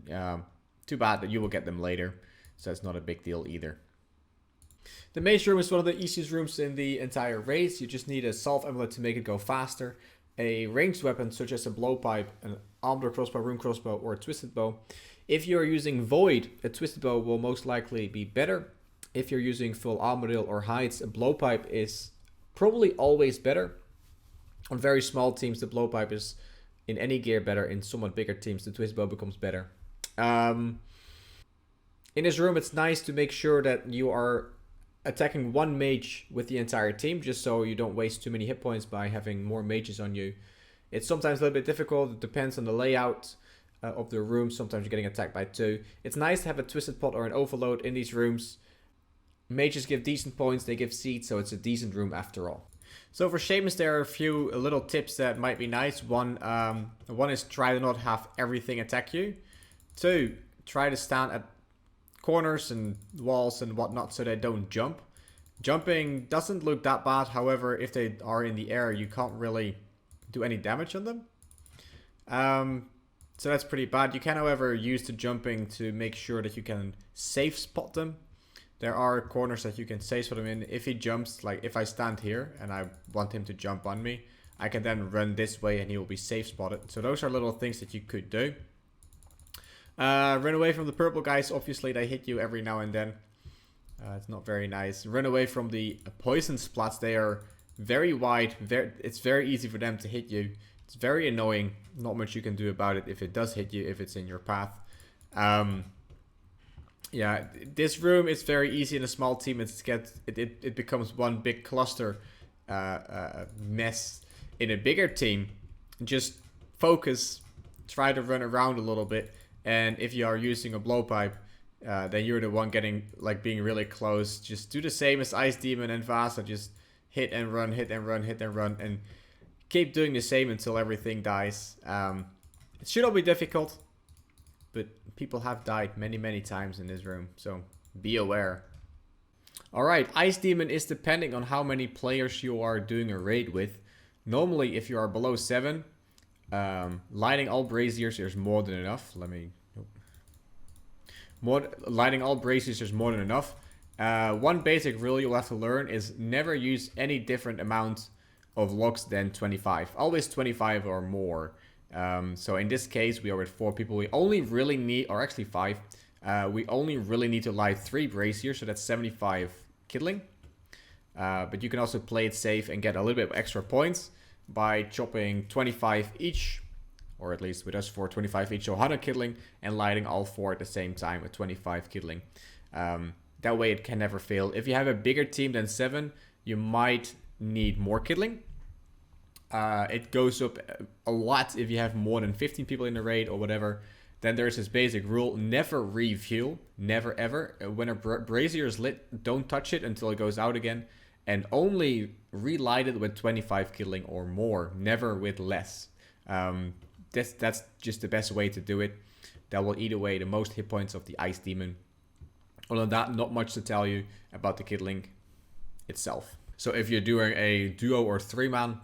too bad that you will get them later. So it's not a big deal either. The mage room is one of the easiest rooms in the entire race. You just need a salve amulet to make it go faster. A ranged weapon such as a blowpipe, an armed or crossbow, rune crossbow, or a twisted bow. If you're using void, a twisted bow will most likely be better. If you're using full armadillo or hides, a blowpipe is probably always better. On very small teams, the blowpipe is in any gear better. In somewhat bigger teams, the twisted bow becomes better. In this room, it's nice to make sure that you are attacking one mage with the entire team, just so you don't waste too many hit points by having more mages on you. It's sometimes a little bit difficult. It depends on the layout of the room. Sometimes you're getting attacked by two. It's nice to have a twisted pot or an overload in these rooms. Mages give decent points, they give seeds, so it's a decent room after all. So for Shamans, there are a few little tips that might be nice. One is try to not have everything attack you. 2, try to stand at corners and walls and whatnot so they don't jump. Jumping doesn't look that bad, however, if they are in the air, you can't really do any damage on them. So that's pretty bad. You can, however, use the jumping to make sure that you can safe spot them. There are corners that you can safe spot him in. If he jumps, like if I stand here and I want him to jump on me, I can then run this way and he will be safe spotted. So those are little things that you could do. Run away from the purple guys. Obviously, they hit you every now and then. It's not very nice. Run away from the poison splats. They are very wide. It's very easy for them to hit you. It's very annoying. Not much you can do about it if it does hit you, if it's in your path. Yeah, this room is very easy in a small team. It becomes one big cluster mess. In a bigger team, just focus, try to run around a little bit, and if you are using a blowpipe, then you're the one being really close. Just do the same as Ice Demon and Vasa. Just hit and run, hit and run, hit and run, and keep doing the same until everything dies. It should all be difficult. But people have died many times in this room, so be aware. Alright, Ice Demon is depending on how many players you are doing a raid with. Normally, if you are below 7, lighting all braziers is more than enough. Lighting all braziers is more than enough. One basic rule you'll have to learn is never use any different amount of logs than 25. Always 25 or more. So in this case, we are with 4 people. We only really need, or actually 5, we only really need to light 3 braziers, so that's 75 kindling. But you can also play it safe and get a little bit of extra points by chopping 25 each, or at least with us 4, 25 each, so 100 kindling, and lighting all 4 at the same time with 25 kindling. That way it can never fail. If you have a bigger team than 7, you might need more kindling. It goes up a lot if you have more than 15 people in the raid or whatever. Then there's this basic rule: never refuel, never ever. When a brazier is lit, don't touch it until it goes out again, and only relight it with 25 kindling or more, never with less. That's just the best way to do it. That will eat away the most hit points of the Ice Demon. Other than that, not much to tell you about the kindling itself. So if you're doing a duo or 3-man,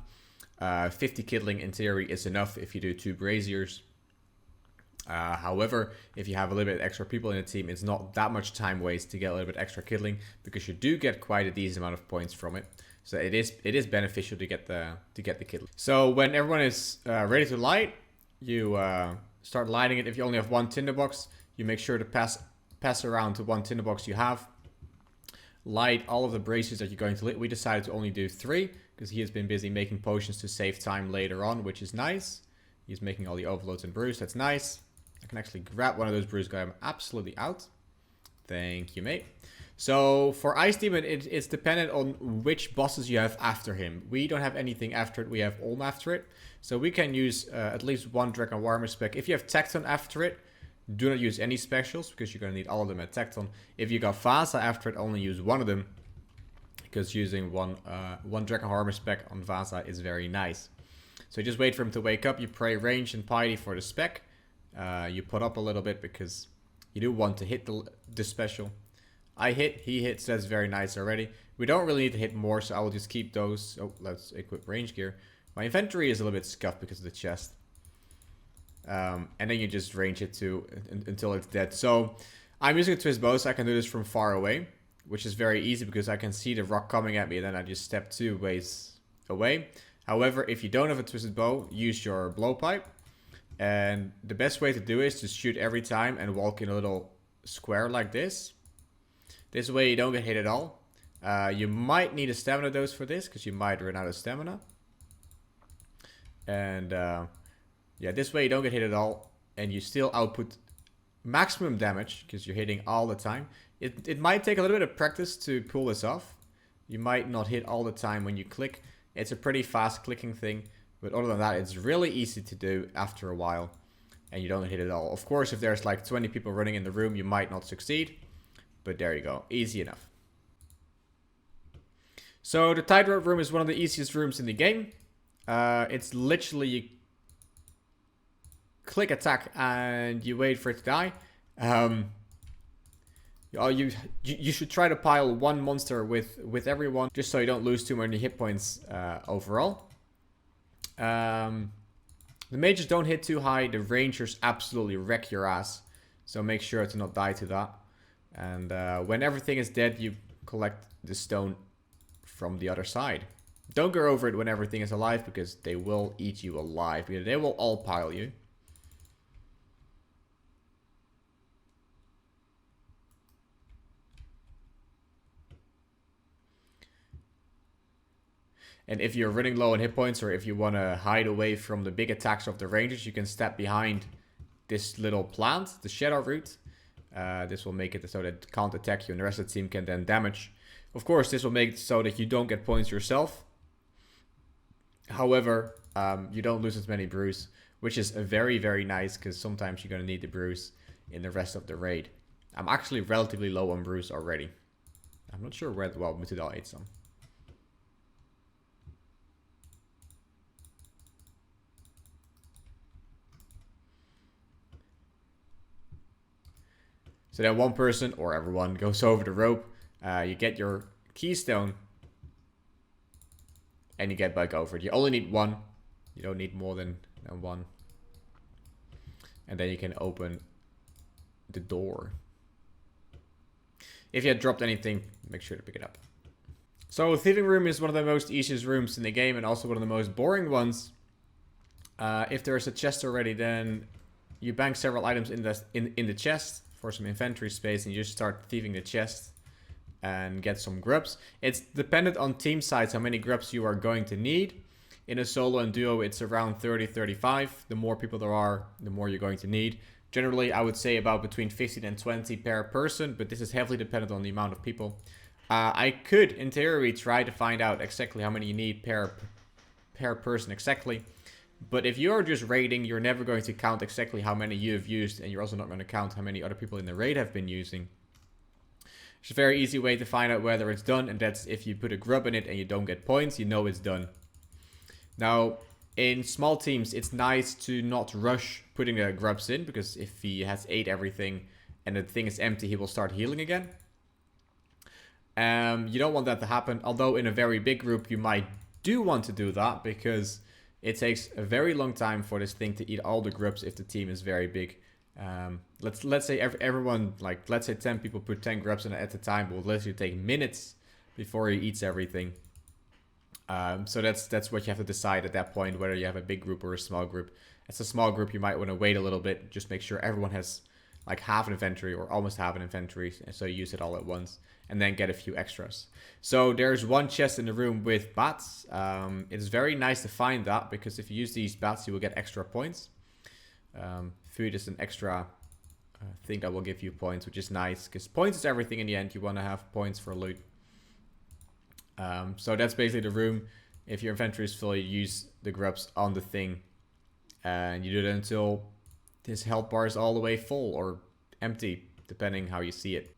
50 kindling in theory is enough if you do 2 braziers. However, if you have a little bit extra people in the team, it's not that much time waste to get a little bit extra kindling, because you do get quite a decent amount of points from it. So it is beneficial to get the kindling. So when everyone is ready to light, you start lighting it. If you only have 1 tinderbox, you make sure to pass around to 1 tinderbox you have. Light all of the braziers that you're going to lit. We decided to only do 3 because he has been busy making potions to save time later on, which is nice. He's making all the overloads and brews. That's nice. I can actually grab one of those brews, guy. I'm absolutely out. Thank you, mate. So for Ice Demon, it's dependent on which bosses you have after him. We don't have anything after it. We have Ulm after it. So we can use at least one Dragon Warhammer spec. If you have Tekton after it, do not use any specials because you're going to need all of them at Tekton. If you got Vasa after it, only use one of them. Because using one Dragon Warhammer spec on Vasa is very nice. So just wait for him to wake up. You pray range and piety for the spec. You put up a little bit because you do want to hit the special. I hit, he hits, that's very nice already. We don't really need to hit more, so I will just keep those. Oh, let's equip range gear. My inventory is a little bit scuffed because of the chest. And then you just range it until it's dead. So I'm using a twist bow, so I can do this from far away, which is very easy because I can see the rock coming at me and then I just step 2 ways away. However, if you don't have a twisted bow, use your blowpipe. And the best way to do it is to shoot every time and walk in a little square like this. This way you don't get hit at all. You might need a stamina dose for this because you might run out of stamina. And yeah, this way you don't get hit at all. And you still output maximum damage because you're hitting all the time. It might take a little bit of practice to pull this off. You might not hit all the time when you click. It's a pretty fast clicking thing. But other than that, it's really easy to do after a while. And you don't hit it at all. Of course, if there's like 20 people running in the room, you might not succeed. But there you go. Easy enough. So the Tightrope room is one of the easiest rooms in the game. It's literally you click attack and you wait for it to die. You should try to pile one monster with everyone, just so you don't lose too many hit points overall. The mages don't hit too high. The rangers absolutely wreck your ass. So make sure to not die to that. And when everything is dead, you collect the stone from the other side. Don't go over it when everything is alive, because they will eat you alive. They will all pile you. And if you're running low on hit points, or if you want to hide away from the big attacks of the rangers, you can step behind this little plant, the shadow root. This will make it so that it can't attack you and the rest of the team can then damage. Of course, this will make it so that you don't get points yourself. However, you don't lose as many brews, which is very, very nice, because sometimes you're going to need the brews in the rest of the raid. I'm actually relatively low on brews already. I'm not sure where, well, Mutadile ate some. So then one person, or everyone, goes over the rope. You get your keystone. And you get back over it. You only need one. You don't need more than one. And then you can open the door. If you had dropped anything, make sure to pick it up. So Thieving room is one of the most easiest rooms in the game, and also one of the most boring ones. If there's a chest already, then you bank several items in the chest for some inventory space, and you just start thieving the chest and get some grubs. It's dependent on team size how many grubs you are going to need. In a solo and duo, it's around 30-35. The more people there are, the more you're going to need. Generally, I would say about between 15 and 20 per person, but this is heavily dependent on the amount of people. I could, in theory, try to find out exactly how many you need per person exactly. But if you're just raiding, you're never going to count exactly how many you have used, and you're also not going to count how many other people in the raid have been using. It's a very easy way to find out whether it's done, and that's if you put a grub in it and you don't get points, you know it's done. Now, in small teams, it's nice to not rush putting the grubs in, because if he has ate everything and the thing is empty, he will start healing again. You don't want that to happen, although in a very big group you might do want to do that, because it takes a very long time for this thing to eat all the grubs if the team is very big. Let's say everyone, like, let's say 10 people put 10 grubs in at a time, will literally take minutes before he eats everything. So that's what you have to decide at that point, whether you have a big group or a small group. As a small group, you might want to wait a little bit, just make sure everyone has like half an inventory or almost half an inventory, so you use it all at once, and then get a few extras. So there's one chest in the room with bats. It is very nice to find that, because if you use these bats, you will get extra points. Food is an extra thing that will give you points, which is nice, because points is everything in the end. You want to have points for loot. So that's basically the room. If your inventory is full, you use the grubs on the thing. And you do it until this health bar is all the way full or empty, depending how you see it.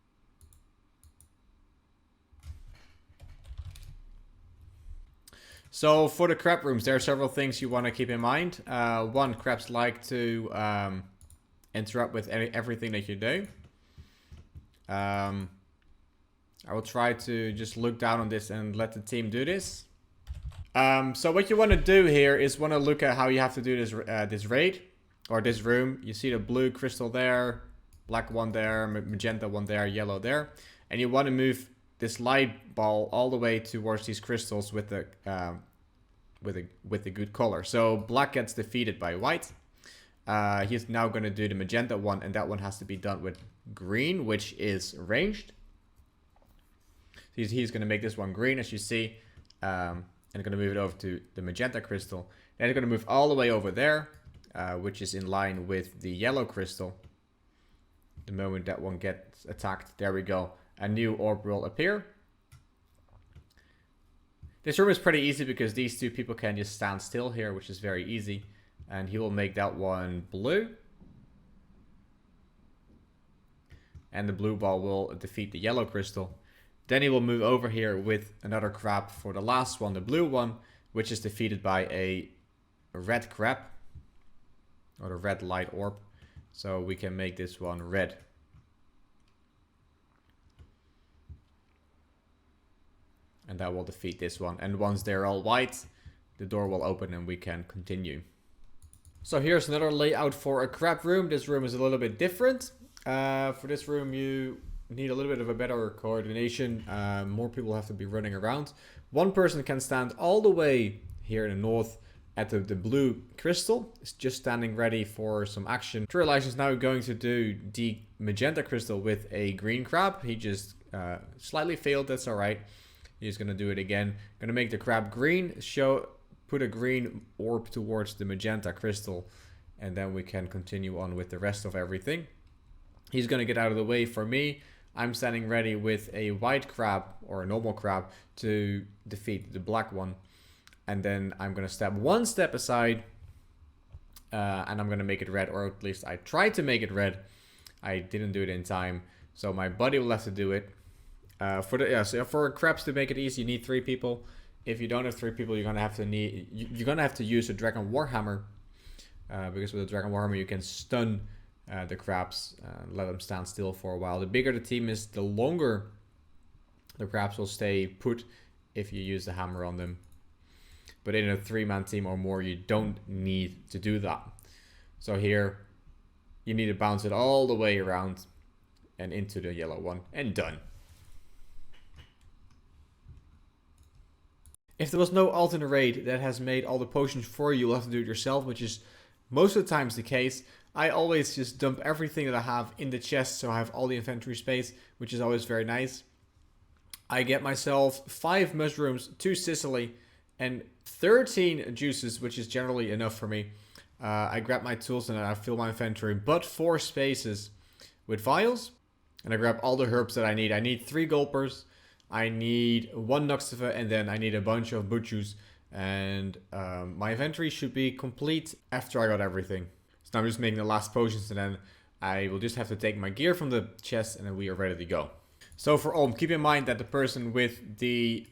So for the crab rooms, there are several things you want to keep in mind. One, crabs like to interrupt with everything that you do. I will try to just look down on this and let the team do this. So what you want to do here is want to look at how you have to do this this raid or this room. You see the blue crystal there, black one there, magenta one there, yellow there, and you want to move this light ball all the way towards these crystals with the good color. So black gets defeated by white. He's now going to do the magenta one, and that one has to be done with green, which is ranged. He's going to make this one green, as you see, and going to move it over to the magenta crystal. Then he's going to move all the way over there, which is in line with the yellow crystal. The moment that one gets attacked, there we go. A new orb will appear. This room is pretty easy because these two people can just stand still here, which is very easy. And he will make that one blue. And the blue ball will defeat the yellow crystal. Then he will move over here with another crab for the last one, the blue one, which is defeated by a red crab. Or the red light orb. So we can make this one red. And that will defeat this one. And once they're all white, the door will open and we can continue. So here's another layout for a crab room. This room is a little bit different. For this room you need a little bit of a better coordination. More people have to be running around. One person can stand all the way here in the north at the blue crystal. It's just standing ready for some action. Elijah is now going to do the magenta crystal with a green crab. He just slightly failed, that's alright. He's going to do it again. Going to make the crab green. Put a green orb towards the magenta crystal. And then we can continue on with the rest of everything. He's going to get out of the way for me. I'm standing ready with a white crab or a normal crab to defeat the black one. And then I'm going to step one step aside. And I'm going to make it red. Or at least I tried to make it red. I didn't do it in time. So my buddy will have to do it. So for crabs to make it easy, you need 3 people. If you don't have 3 people, you're gonna have to use a dragon warhammer, because with a dragon warhammer you can stun the crabs, let them stand still for a while. The bigger the team is, the longer the crabs will stay put if you use the hammer on them. But in a 3-man team or more, you don't need to do that. So here, you need to bounce it all the way around and into the yellow one, and done. If there was no alt in the raid that has made all the potions for you, you'll have to do it yourself, which is most of the times the case. I always just dump everything that I have in the chest, so I have all the inventory space, which is always very nice. I get myself 5 mushrooms, 2 Sicily, and 13 juices, which is generally enough for me. I grab my tools and I fill my inventory, but 4 spaces with vials. And I grab all the herbs that I need. I need 3 gulpers. I need 1 Nuxtiva, and then I need a bunch of Butchus. And my inventory should be complete after I got everything. So now I'm just making the last potions, and then I will just have to take my gear from the chest, and then we are ready to go. So for Olm, keep in mind that the person with the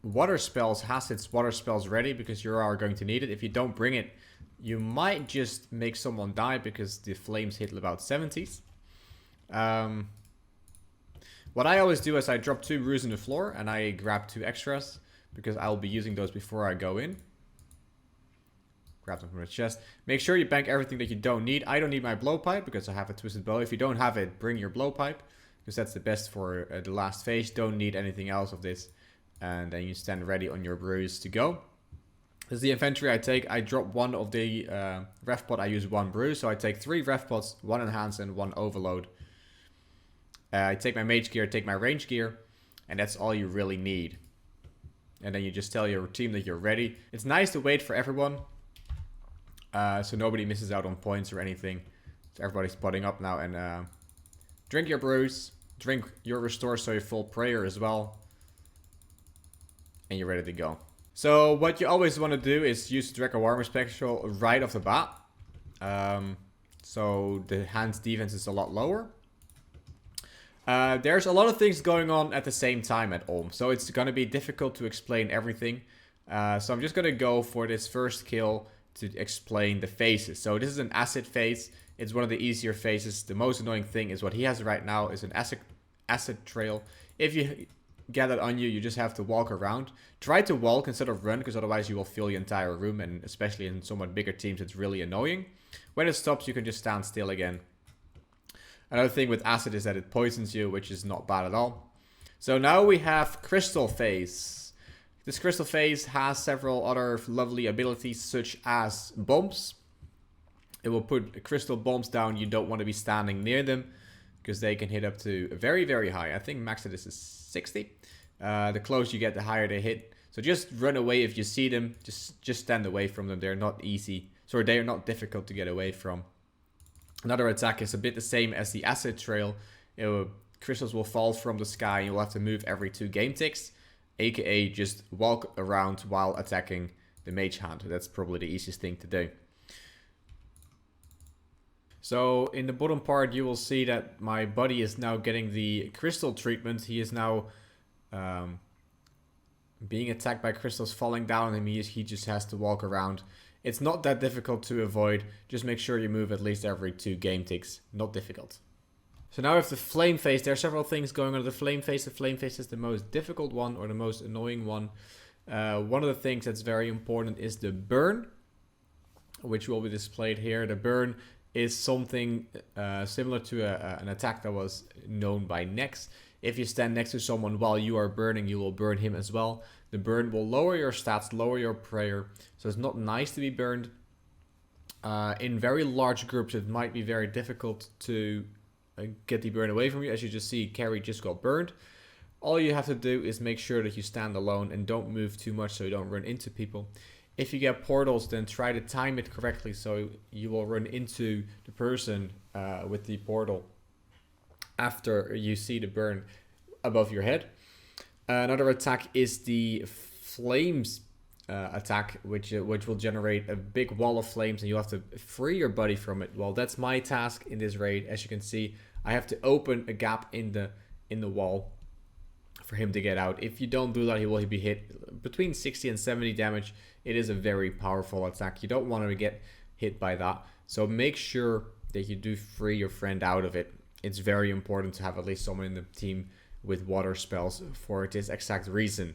water spells has its water spells ready, because you are going to need it. If you don't bring it, you might just make someone die, because the flames hit about 70s. What I always do is I drop 2 brews on the floor and I grab 2 extras, because I'll be using those before I go in. Grab them from the chest. Make sure you bank everything that you don't need. I don't need my blowpipe because I have a twisted bow. If you don't have it, bring your blowpipe, because that's the best for the last phase. Don't need anything else of this. And then you stand ready on your brews to go. This is the inventory I take. I drop 1 of the ref pot. I use 1 brew. So I take 3 ref pots, 1 enhance and 1 overload. I take my mage gear, take my range gear, and that's all you really need. And then you just tell your team that you're ready. It's nice to wait for everyone. So nobody misses out on points or anything. So everybody's spotting up now. And drink your brews. Drink your restore so you're full prayer as well. And you're ready to go. So what you always want to do is use the Draco Warmer Special right off the bat. So the hand's defense is a lot lower. There's a lot of things going on at the same time at Olm. So it's going to be difficult to explain everything. So I'm just going to go for this first kill to explain the phases. So this is an acid phase. It's one of the easier phases. The most annoying thing is what he has right now is an acid trail. If you get it on you, you just have to walk around. Try to walk instead of run, because otherwise you will fill the entire room, and especially in somewhat bigger teams it's really annoying. When it stops, you can just stand still again. Another thing with acid is that it poisons you, which is not bad at all. So now we have Crystal Phase. This Crystal Phase has several other lovely abilities, such as bombs. It will put crystal bombs down. You don't want to be standing near them, because they can hit up to very, very high. I think max of this is 60. The closer you get, the higher they hit. So just run away if you see them. Just stand away from them. They're not easy. Sorry, they are not difficult to get away from. Another attack is a bit the same as the acid trail. Crystals will fall from the sky and you'll have to move every 2 game ticks. AKA just walk around while attacking the mage hand. That's probably the easiest thing to do. So in the bottom part you will see that my buddy is now getting the crystal treatment. He is now being attacked by crystals falling down on him. He just has to walk around. It's not that difficult to avoid. Just make sure you move at least every 2 game ticks. Not difficult. So now we have the flame phase. There are several things going on in the flame phase. The flame phase is the most difficult one, or the most annoying one. One of the things that's very important is the burn, which will be displayed here. The burn is something similar to an attack that was known by Nex. If you stand next to someone while you are burning, you will burn him as well. The burn will lower your stats, lower your prayer. So it's not nice to be burned. In very large groups, it might be very difficult to get the burn away from you. As you just see, Carrie just got burned. All you have to do is make sure that you stand alone and don't move too much so you don't run into people. If you get portals, then try to time it correctly so you will run into the person with the portal after you see the burn above your head. Another attack is the flames attack, which will generate a big wall of flames, and you have to free your buddy from it. Well, that's my task in this raid. As you can see, I have to open a gap in the wall for him to get out. If you don't do that, he will be hit between 60 and 70 damage. It is a very powerful attack. You don't want to get hit by that. So make sure that you do free your friend out of it. It's very important to have at least someone in the team with water spells for this exact reason.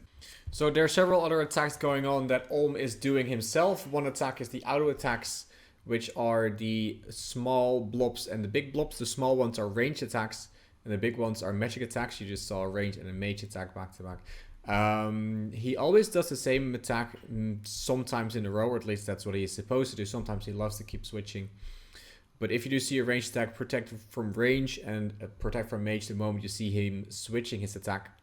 So there are several other attacks going on that Olm is doing himself. One attack is the auto attacks, which are the small blobs and the big blobs. The small ones are range attacks and the big ones are magic attacks. You just saw a range and a mage attack back to back. He always does the same attack sometimes in a row, or at least that's what he is supposed to do. Sometimes he loves to keep switching. But if you do see a ranged attack, protect from range and protect from mage the moment you see him switching his attack.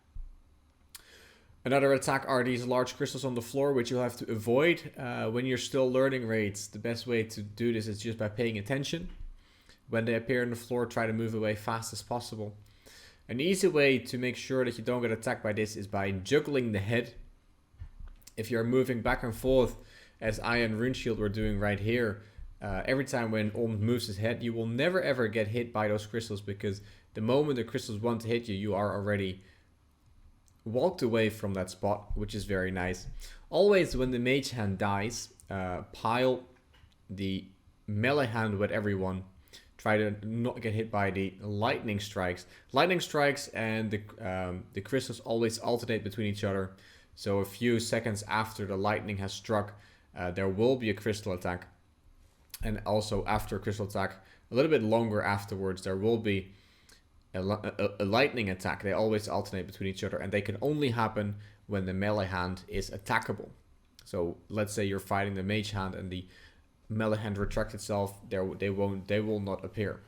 Another attack are these large crystals on the floor, which you'll have to avoid when you're still learning raids. The best way to do this is just by paying attention. When they appear on the floor, try to move away fast as possible. An easy way to make sure that you don't get attacked by this is by juggling the head. If you're moving back and forth, as I and RuneShield were doing right here, every time when Olm moves his head, you will never ever get hit by those crystals, because the moment the crystals want to hit you, you are already walked away from that spot, which is very nice. Always when the mage hand dies, pile the melee hand with everyone. Try to not get hit by the lightning strikes. Lightning strikes and the crystals always alternate between each other. So a few seconds after the lightning has struck, there will be a crystal attack. And also after a crystal attack, a little bit longer afterwards, there will be a lightning attack. They always alternate between each other, and they can only happen when the melee hand is attackable. So let's say you're fighting the mage hand and the melee hand retracts itself, they will not appear.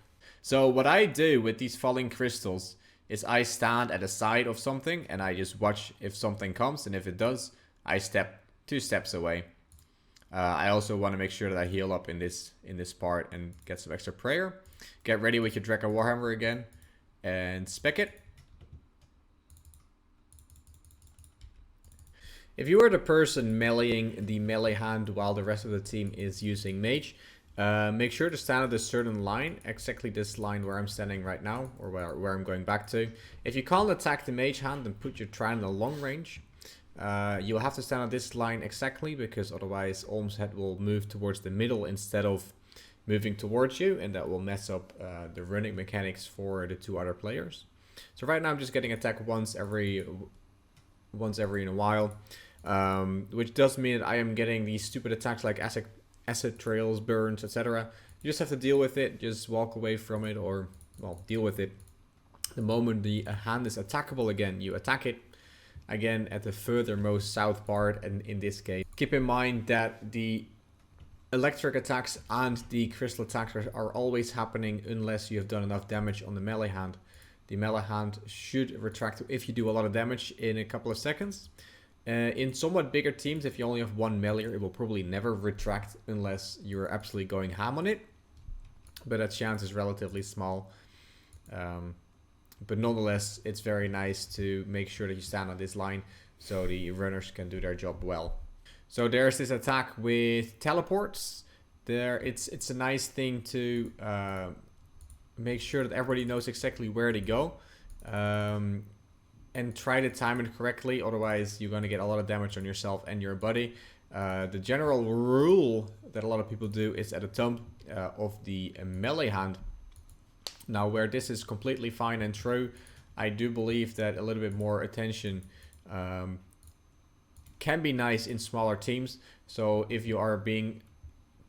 So what I do with these falling crystals is I stand at the side of something and I just watch if something comes, and if it does, I step 2 steps away. I also want to make sure that I heal up in this part and get some extra prayer. Get ready with your Draco Warhammer again and spec it. If you are the person meleeing the melee hand while the rest of the team is using mage, make sure to stand at a certain line, exactly this line where I'm standing right now, or where I'm going back to. If you can't attack the mage hand, then put your Trident in a long range. You'll have to stand on this line exactly, because otherwise Olm's head will move towards the middle instead of moving towards you, and that will mess up the running mechanics for the 2 other players. So right now I'm just getting attacked once every in a while, which does mean that I am getting these stupid attacks like acid trails, burns, etc. You just have to deal with it, just walk away from it, or, well, deal with it. The moment the hand is attackable again, you attack it again at the furthermost south part, and in this case, keep in mind that the electric attacks and the crystal attacks are always happening unless you have done enough damage on the melee hand. The melee hand should retract if you do a lot of damage in a couple of seconds. In somewhat bigger teams, if you only have 1 melee, it will probably never retract unless you're absolutely going ham on it. But that chance is relatively small. But nonetheless, it's very nice to make sure that you stand on this line so the runners can do their job well. So there's this attack with teleports. It's a nice thing to make sure that everybody knows exactly where to go. And try to time it correctly, otherwise you're going to get a lot of damage on yourself and your buddy. The general rule that a lot of people do is at the thumb of the melee hand. Now, where this is completely fine and true, I do believe that a little bit more attention can be nice in smaller teams. So if you are being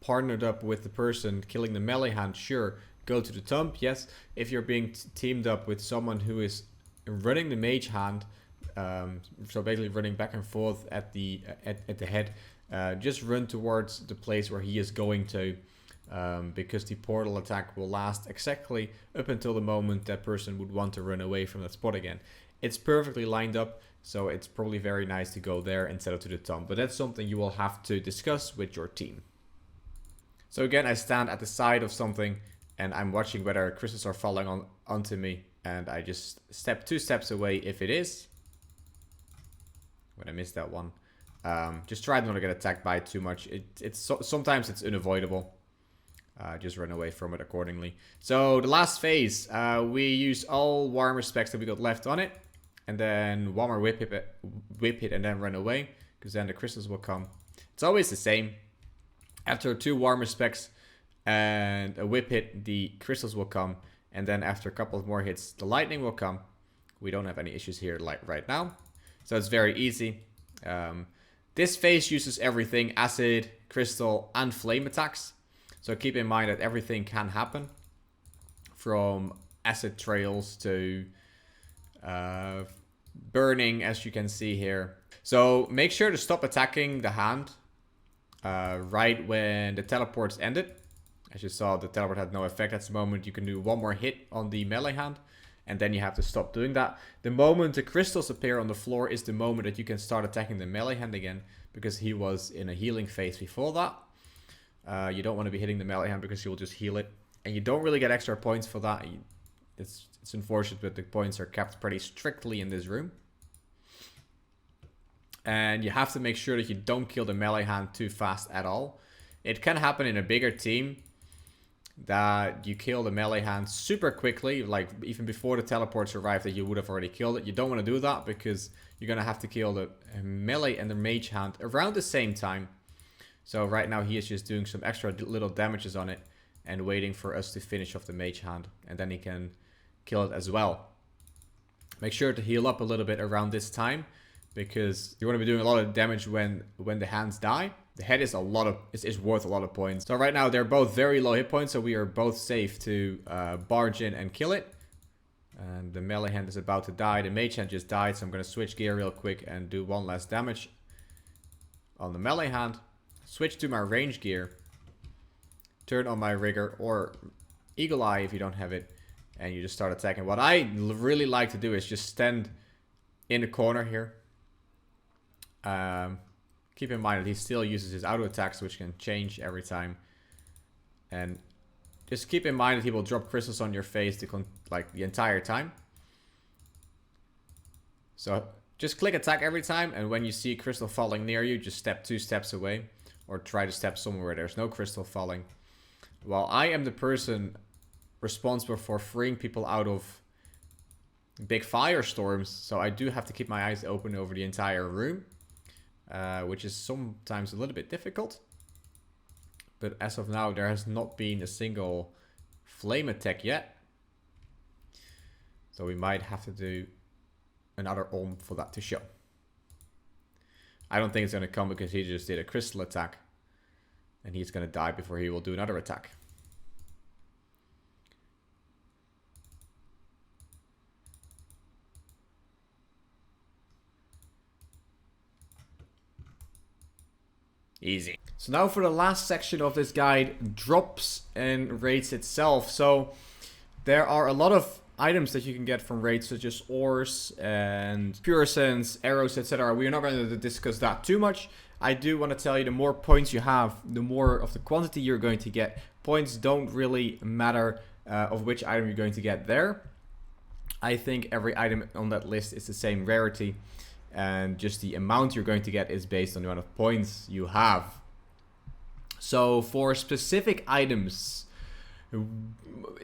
partnered up with the person killing the melee hand, sure, go to the thumb, yes. If you're being teamed up with someone who is running the mage hand, so basically running back and forth at the head, just run towards the place where he is going to, because the portal attack will last exactly up until the moment that person would want to run away from that spot again. It's perfectly lined up, so it's probably very nice to go there instead of to the thumb, but that's something you will have to discuss with your team. So again, I stand at the side of something and I'm watching whether crystals are falling onto me. And I just step 2 steps away if it is. When I missed that one. Just try not to get attacked by it too much. Sometimes it's unavoidable. Just run away from it accordingly. So the last phase, we use all warmer specs that we got left on it. And then one more whip hit and then run away. Because then the crystals will come. It's always the same. After 2 warmer specs and a whip hit, the crystals will come. And then after a couple of more hits, the lightning will come. We don't have any issues here right now. So it's very easy. This phase uses everything: acid, crystal, and flame attacks. So keep in mind that everything can happen. From acid trails to burning, as you can see here. So make sure to stop attacking the hand right when the teleports ended. As you saw, the teleport had no effect at the moment. You can do 1 more hit on the melee hand, and then you have to stop doing that. The moment the crystals appear on the floor is the moment that you can start attacking the melee hand again, because he was in a healing phase before that. You don't want to be hitting the melee hand because you'll just heal it, and you don't really get extra points for that. It's unfortunate, but the points are kept pretty strictly in this room. And you have to make sure that you don't kill the melee hand too fast at all. It can happen in a bigger team that you kill the melee hand super quickly, like even before the teleports arrive, that you would have already killed it. You don't want to do that because you're going to have to kill the melee and the mage hand around the same time. So right now he is just doing some extra little damages on it and waiting for us to finish off the mage hand, and then he can kill it as well. Make sure to heal up a little bit around this time, because you want to be doing a lot of damage when the hands die. The head is worth a lot of points. So right now they're both very low hit points, so we are both safe to barge in and kill it. And the melee hand is about to die. The mage hand just died, so I'm going to switch gear real quick and do 1 less damage on the melee hand. Switch to my range gear. Turn on my rigger or eagle eye if you don't have it, and you just start attacking. What I really like to do is just stand in the corner here. Keep in mind that he still uses his auto attacks, which can change every time. And just keep in mind that he will drop crystals on your face the entire time. So just click attack every time, and when you see crystal falling near you, just step 2 steps away. Or try to step somewhere where there's no crystal falling. Well, I am the person responsible for freeing people out of big firestorms, so I do have to keep my eyes open over the entire room, which is sometimes a little bit difficult. But as of now, there has not been a single flame attack yet. So we might have to do another Olm for that to show. I don't think it's going to come because he just did a crystal attack. And he's going to die before he will do another attack. Easy. So now for the last section of this guide, drops and raids itself. So there are a lot of items that you can get from raids, such as ores and pure essence, arrows, etc. We are not going to discuss that too much. I do want to tell you, the more points you have, the more of the quantity you're going to get. Points don't really matter of which item you're going to get there. I think every item on that list is the same rarity, and just the amount you're going to get is based on the amount of points you have. So for specific items,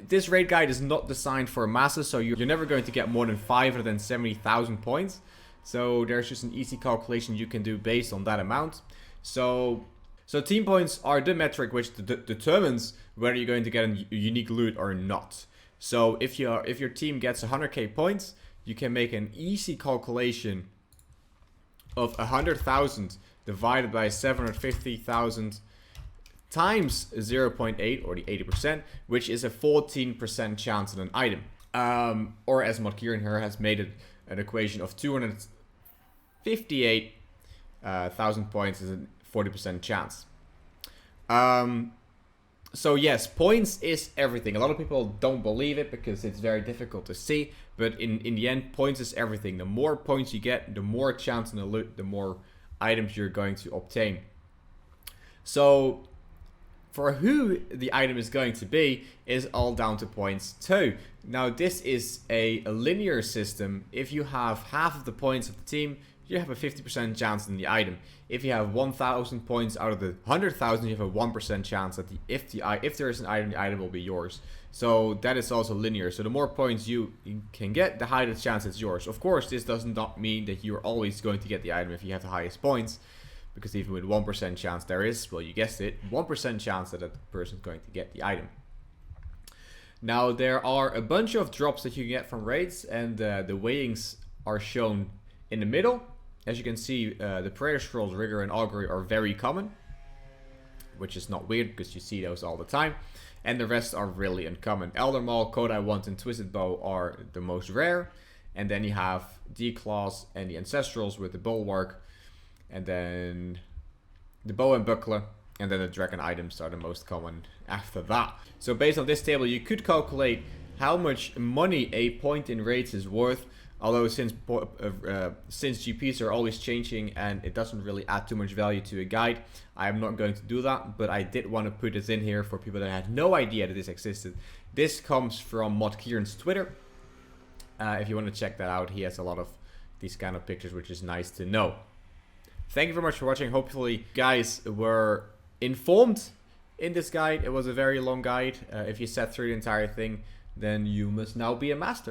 this raid guide is not designed for masses, so you're never going to get more than 570,000 points. So there's just an easy calculation you can do based on that amount. So team points are the metric which determines whether you're going to get a unique loot or not. So if your team gets 100k points, you can make an easy calculation of 100,000 divided by 750,000 times 0.8, or the 80%, which is a 14% chance on an item. Or as Modkieran here has made it an equation of 258,000 points is a 40% chance. So yes, points is everything. A lot of people don't believe it because it's very difficult to see, but in the end, points is everything. The more points you get, the more chance on the loot, the more items you're going to obtain. So for who the item is going to be is all down to points too. Now this is a linear system. If you have half of the points of the team, you have a 50% chance in the item. If you have 1,000 points out of the 100,000, you have a 1% chance that if there is an item, the item will be yours. So that is also linear. So the more points you can get, the higher the chance it's yours. Of course, this does not mean that you're always going to get the item if you have the highest points. Because even with 1% chance there is, well, you guessed it, 1% chance that that person is going to get the item. Now there are a bunch of drops that you can get from raids, and the weighings are shown in the middle. As you can see, the Prayer Scrolls, Rigor, and Augury are very common, which is not weird because you see those all the time. And the rest are really uncommon. Elder Maul, Kodai Wand, and Twisted Bow are the most rare. And then you have D-Claws and the Ancestrals with the Bulwark. And then the Bow and Buckler. And then the Dragon items are the most common after that. So based on this table, you could calculate how much money a point in raids is worth. Although since GPs are always changing and it doesn't really add too much value to a guide, I am not going to do that. But I did want to put this in here for people that had no idea that this existed. This comes from Modkieran's Twitter. If you want to check that out, he has a lot of these kind of pictures, which is nice to know. Thank you very much for watching. Hopefully you guys were informed in this guide. It was a very long guide. If you sat through the entire thing, then you must now be a master.